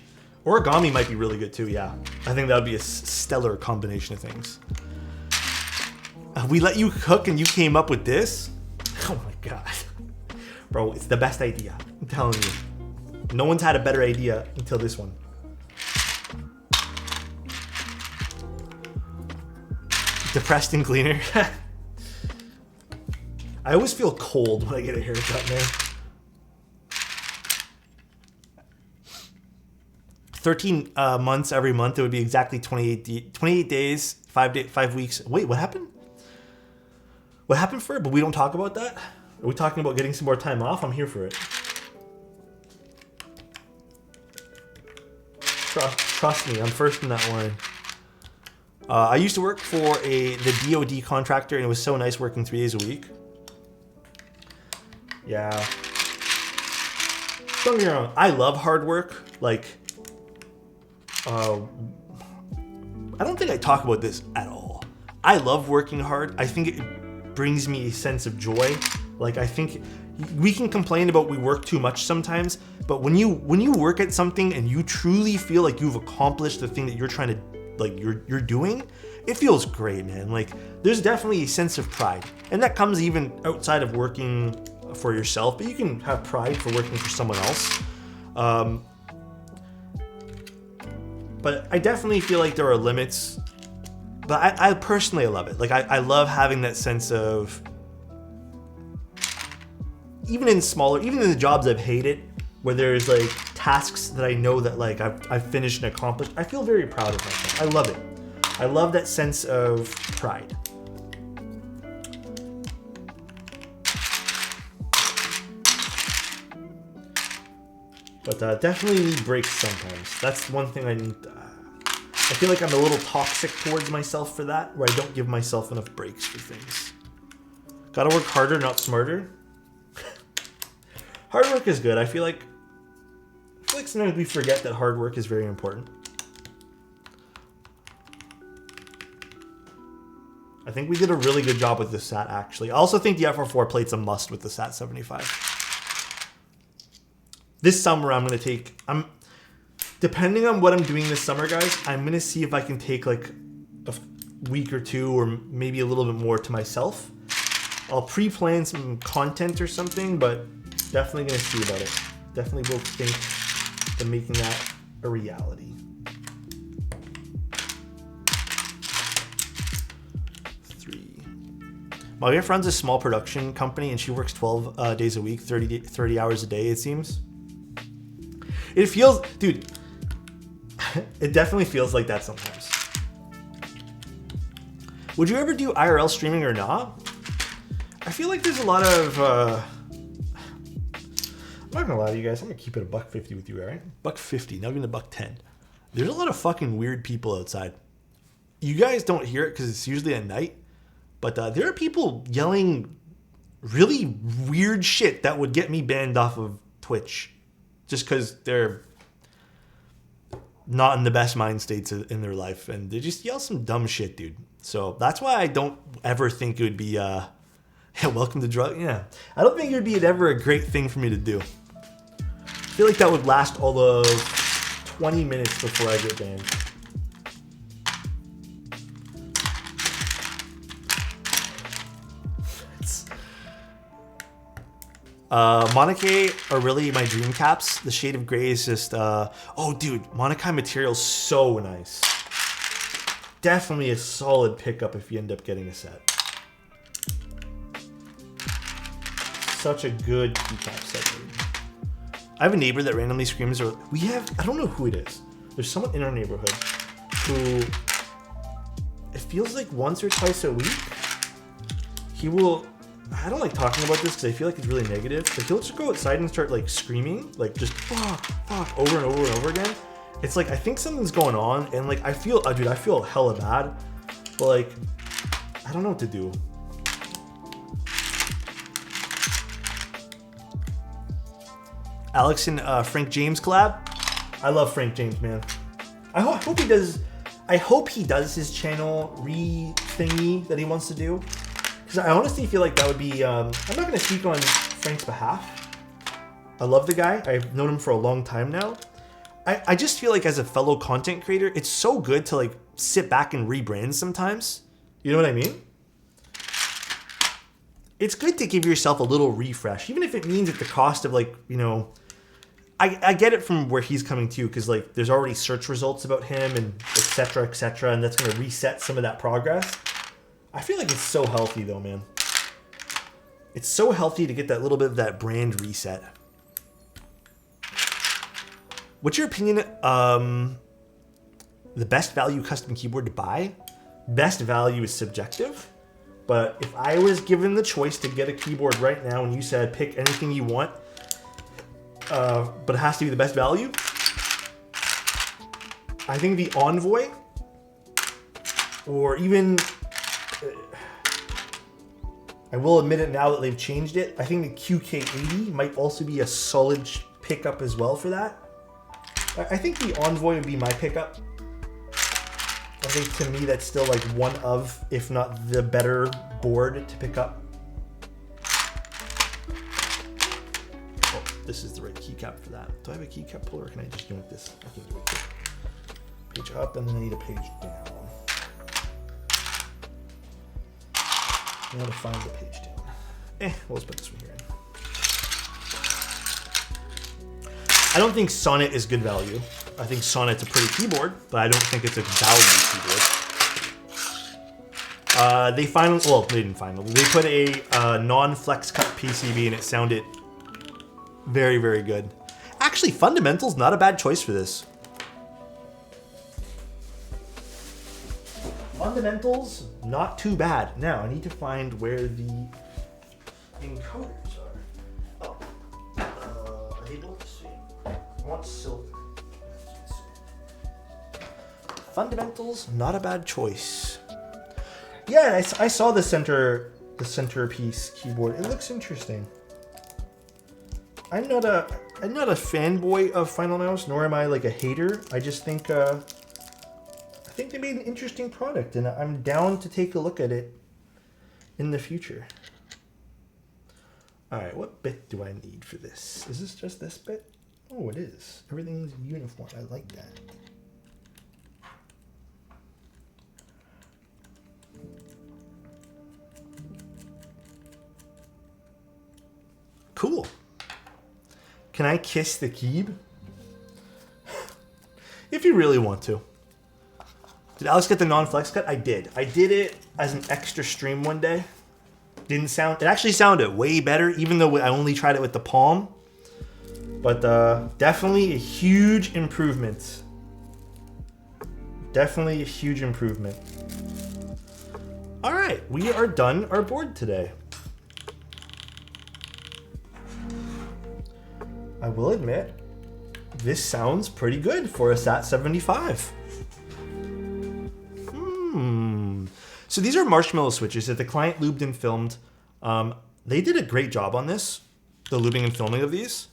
[SPEAKER 1] Origami might be really good too, yeah. I think that would be a stellar combination of things. We let you cook and you came up with this? Oh my God. Bro, it's the best idea. I'm telling you. No one's had a better idea until this one. Depressed and cleaner. I always feel cold when I get a haircut, man. 13 months every month, it would be exactly 28 days, 5 weeks. Wait, what happened? What happened for it? But we don't talk about that? Are we talking about getting some more time off? I'm here for it. Trust me, I'm first in that line. I used to work for the VOD contractor, and it was so nice working 3 days a week. Yeah. Don't get me wrong, I love hard work. Like, I don't think I talk about this at all. I love working hard. I think it brings me a sense of joy. Like, I think we can complain about we work too much sometimes, but when you work at something and you truly feel like you've accomplished the thing that you're trying to, like, you're doing, it feels great, man. Like, there's definitely a sense of pride, and that comes even outside of working for yourself, but you can have pride for working for someone else. But I definitely feel like there are limits, but I personally love it. Like, I love having that sense of, even in the jobs I've hated, where there's like tasks that I know that like I've finished and accomplished, I feel very proud of myself. I love it. I love that sense of pride. But definitely need breaks sometimes. That's one thing I need. I feel like I'm a little toxic towards myself for that, where I don't give myself enough breaks for things. Gotta work harder, not smarter. Hard work is good. I feel like sometimes we forget that hard work is very important. I think we did a really good job with the SAT, actually. I also think the FR4 plate's a must with the SAT75. This summer, depending on what I'm doing this summer, guys, I'm going to see if I can take like a week or two or maybe a little bit more to myself. I'll pre-plan some content or something, but definitely going to see about it. Definitely will think of making that a reality. 3. My wife runs a small production company and she works 12 days a week, 30 hours a day, it seems. It feels, dude, it definitely feels like that sometimes. Would you ever do IRL streaming or not? I feel like there's a lot of, I'm not gonna lie to you guys, I'm gonna keep it $1.50 with you, alright? $1.50, not even $1.10. There's a lot of fucking weird people outside. You guys don't hear it because it's usually at night, but there are people yelling really weird shit that would get me banned off of Twitch just because they're not in the best mind states in their life, and they just yell some dumb shit, dude. So that's why I don't ever think it would be, yeah, welcome to drug, yeah. I don't think it would be ever a great thing for me to do. I feel like that would last all of 20 minutes before I get banned. Monokai are really my dream caps. The shade of gray is just, oh dude, Monokai material's so nice. Definitely a solid pickup if you end up getting a set. Such a good keycap set, dude. I have a neighbor that randomly screams, or I don't know who it is. There's someone in our neighborhood who, it feels like once or twice a week, he will, I don't like talking about this because I feel like it's really negative, but he'll just go outside and start like screaming, like just fuck, over and over and over again. It's like, I think something's going on, and like I feel, dude, I feel hella bad, but like, I don't know what to do. Alex and Frank James collab. I love Frank James, man. I hope he does his channel thingy that he wants to do. Because I honestly feel like that would be, I'm not going to speak on Frank's behalf. I love the guy. I've known him for a long time now. I just feel like as a fellow content creator, it's so good to like sit back and rebrand sometimes. You know what I mean? It's good to give yourself a little refresh, even if it means at the cost of like, you know, I get it from where he's coming to, because like there's already search results about him and etc., and that's going to reset some of that progress. I feel like it's so healthy though, man. It's so healthy to get that little bit of that brand reset. What's your opinion? The best value custom keyboard to buy? Best value is subjective, but if I was given the choice to get a keyboard right now and you said pick anything you want, but it has to be the best value, I think the Envoy, or even, I will admit it now that they've changed it, I think the QK80 might also be a solid pickup as well for that. I think the Envoy would be my pickup. I think to me that's still like one of, if not the better board to pick up. Oh, this is the right keycap for that. Do I have a keycap puller, or can I just do it this? I can do it quick. Page up, and then I need a page down. I want to find the page down. We'll just put this one here in. I don't think Sonnet is good value. I think Sonnet's a pretty keyboard, but I don't think it's a value keyboard. They finally, well, they didn't finally. They put a non-flex cut PCB and it sounded very, very good. Actually, Fundamental's not a bad choice for this. Fundamentals, not too bad. Now, I need to find where the encoders are. Oh, are they both the same? I want silver. fundamentals, not a bad choice. Yeah, I saw the centerpiece keyboard. It looks interesting. I'm not a fanboy of Final Mouse, nor am I like a hater. I just think I think they made an interesting product, and I'm down to take a look at it in the future. All right, what bit do I need for this? Is this just this bit? Oh, it is. Everything's uniform. I like that. Cool. Can I kiss the keyb? If you really want to. Did Alex get the non-flex cut? I did. I did it as an extra stream one day. It actually sounded way better, even though I only tried it with the palm. But definitely a huge improvement. Definitely a huge improvement. All right, we are done our board today. I will admit, this sounds pretty good for a Sat75. So these are marshmallow switches that the client lubed and filmed. They did a great job on this, the lubing and filming of these.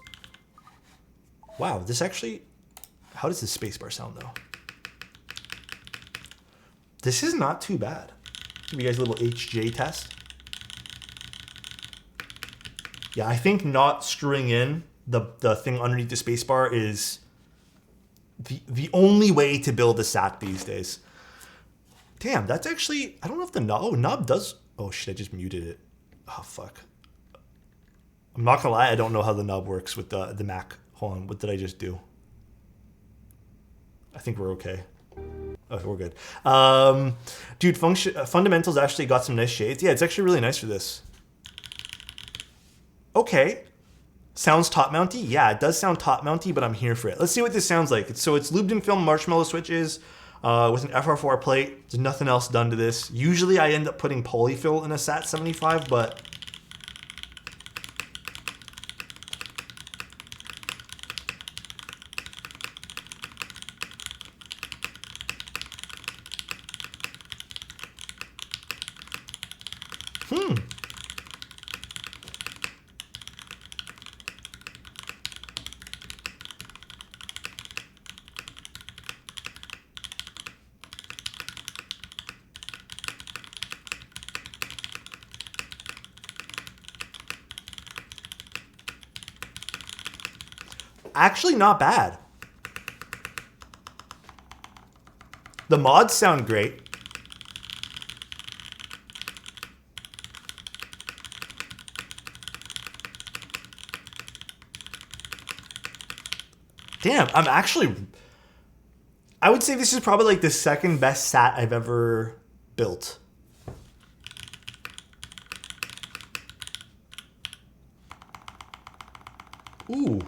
[SPEAKER 1] Wow, this actually, how does this spacebar sound though? This is not too bad. Give you guys a little HJ test. Yeah, I think not screwing in the thing underneath the spacebar is the only way to build a SAT these days. Damn, that's actually, I don't know if the knob does, oh shit, I just muted it. Oh fuck. I'm not gonna lie, I don't know how the knob works with the Mac. Hold on, what did I just do? I think we're okay. Oh, we're good. Dude, Fundamentals actually got some nice shades. Yeah, it's actually really nice for this. Okay. Sounds top mounty? Yeah, it does sound top mounty, but I'm here for it. Let's see what this sounds like. So it's lubed and filmed marshmallow switches with an FR4 plate. There's nothing else done to this. Usually I end up putting polyfill in a Sat75, but actually not bad. The mods sound great. Damn, I would say this is probably like the second best SAT I've ever built. Ooh.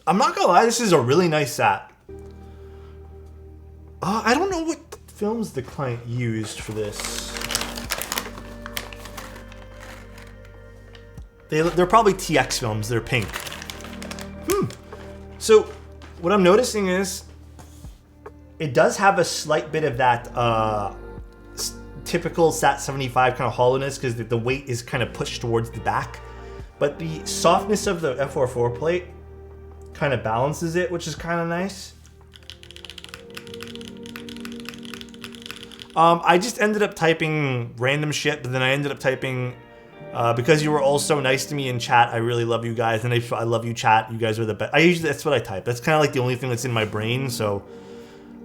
[SPEAKER 1] I'm not gonna lie, this is a really nice SAT. I don't know what films the client used for this. They're probably TX films, they're pink. So what I'm noticing is it does have a slight bit of that typical Sat75 kind of hollowness because the weight is kind of pushed towards the back. But the softness of the FR4 plate kind of balances it, which is kind of nice. I just ended up typing random shit, but then I ended up typing, because you were all so nice to me in chat, I really love you guys, and I love you chat, you guys are the best. That's what I type. That's kind of like the only thing that's in my brain, so,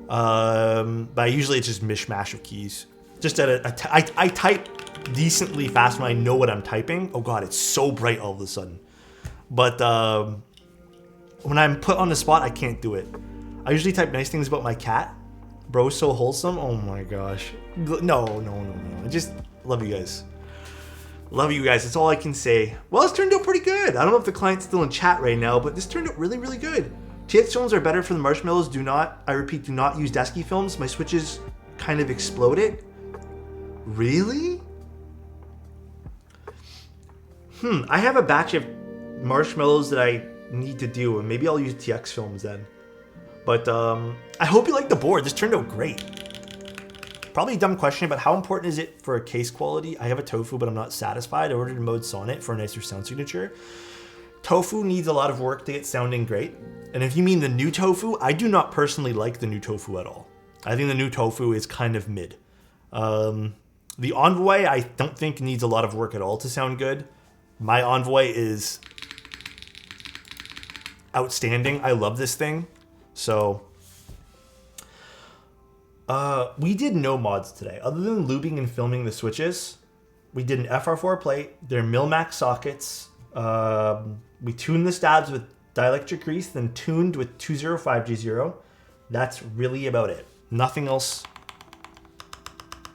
[SPEAKER 1] but usually it's just mishmash of keys. Just I type decently fast when I know what I'm typing. Oh god, it's so bright all of a sudden. But, when I'm put on the spot, I can't do it. I usually type nice things about my cat. Bro's so wholesome. Oh my gosh. No. I just love you guys. Love you guys. That's all I can say. Well, it's turned out pretty good. I don't know if the client's still in chat right now, but this turned out really, really good. TX films are better for the marshmallows. Do not, I repeat, do not use Desky films. My switches kind of exploded. Really? I have a batch of marshmallows that I need to do, and maybe I'll use TX films then. But I hope you like the board. This turned out great. Probably a dumb question, but how important is it for case quality? I have a Tofu, but I'm not satisfied. I ordered a Mode Sonnet for a nicer sound signature. Tofu needs a lot of work to get sounding great. And if you mean the new Tofu, I do not personally like the new Tofu at all. I think the new Tofu is kind of mid. The Envoy, I don't think needs a lot of work at all to sound good. My Envoy is outstanding. I love this thing. So... we did no mods today. Other than lubing and filming the switches, we did an FR4 plate. They're Milmax sockets. We tuned the stabs with dielectric grease, then tuned with 205G0. That's really about it. Nothing else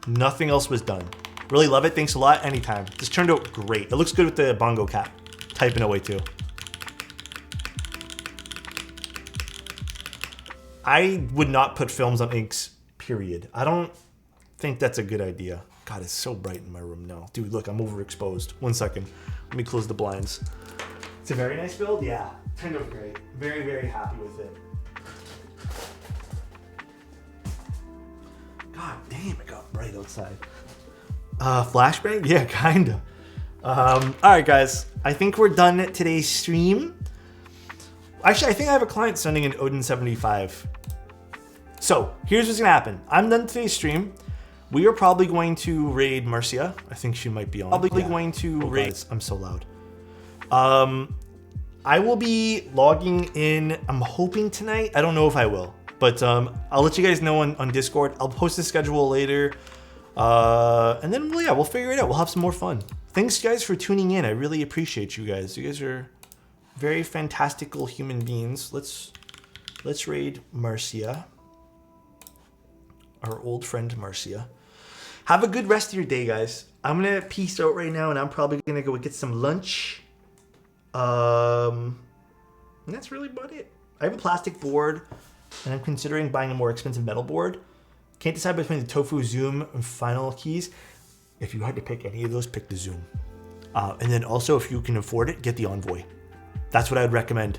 [SPEAKER 1] was done. Really love it. Thanks a lot. Anytime. This turned out great. It looks good with the bongo cap typing away too. I would not put films on inks. Period. I don't think that's a good idea. God, it's so bright in my room now. Dude, look, I'm overexposed. 1 second. Let me close the blinds. It's a very nice build. Yeah, turned out great. Very, very happy with it. God damn, it got bright outside. Flashbang? Yeah, kinda. All right, guys. I think we're done at today's stream. Actually, I think I have a client sending an Odin 75. So here's what's gonna happen. I'm done today's stream. We are probably going to raid Marcia. I think she might be on. Probably going to raid. God, I'm so loud. I will be logging in. I'm hoping tonight. I don't know if I will, but I'll let you guys know on Discord. I'll post the schedule later, and then we'll figure it out. We'll have some more fun. Thanks, guys, for tuning in. I really appreciate you guys. You guys are very fantastical human beings. Let's raid Marcia. Our old friend Marcia. Have a good rest of your day, guys. I'm gonna peace out right now, and I'm probably gonna go get some lunch. And that's really about it. I have a plastic board, and I'm considering buying a more expensive metal board. Can't decide between the Tofu, Zoom, and Final keys. If you had to pick any of those, pick the Zoom. And then also, if you can afford it, get the Envoy. That's what I would recommend.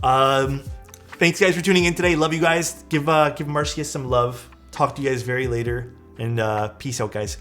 [SPEAKER 1] Thanks, guys, for tuning in today. Love you guys. Give Marcia some love. Talk to you guys very later, and peace out, guys.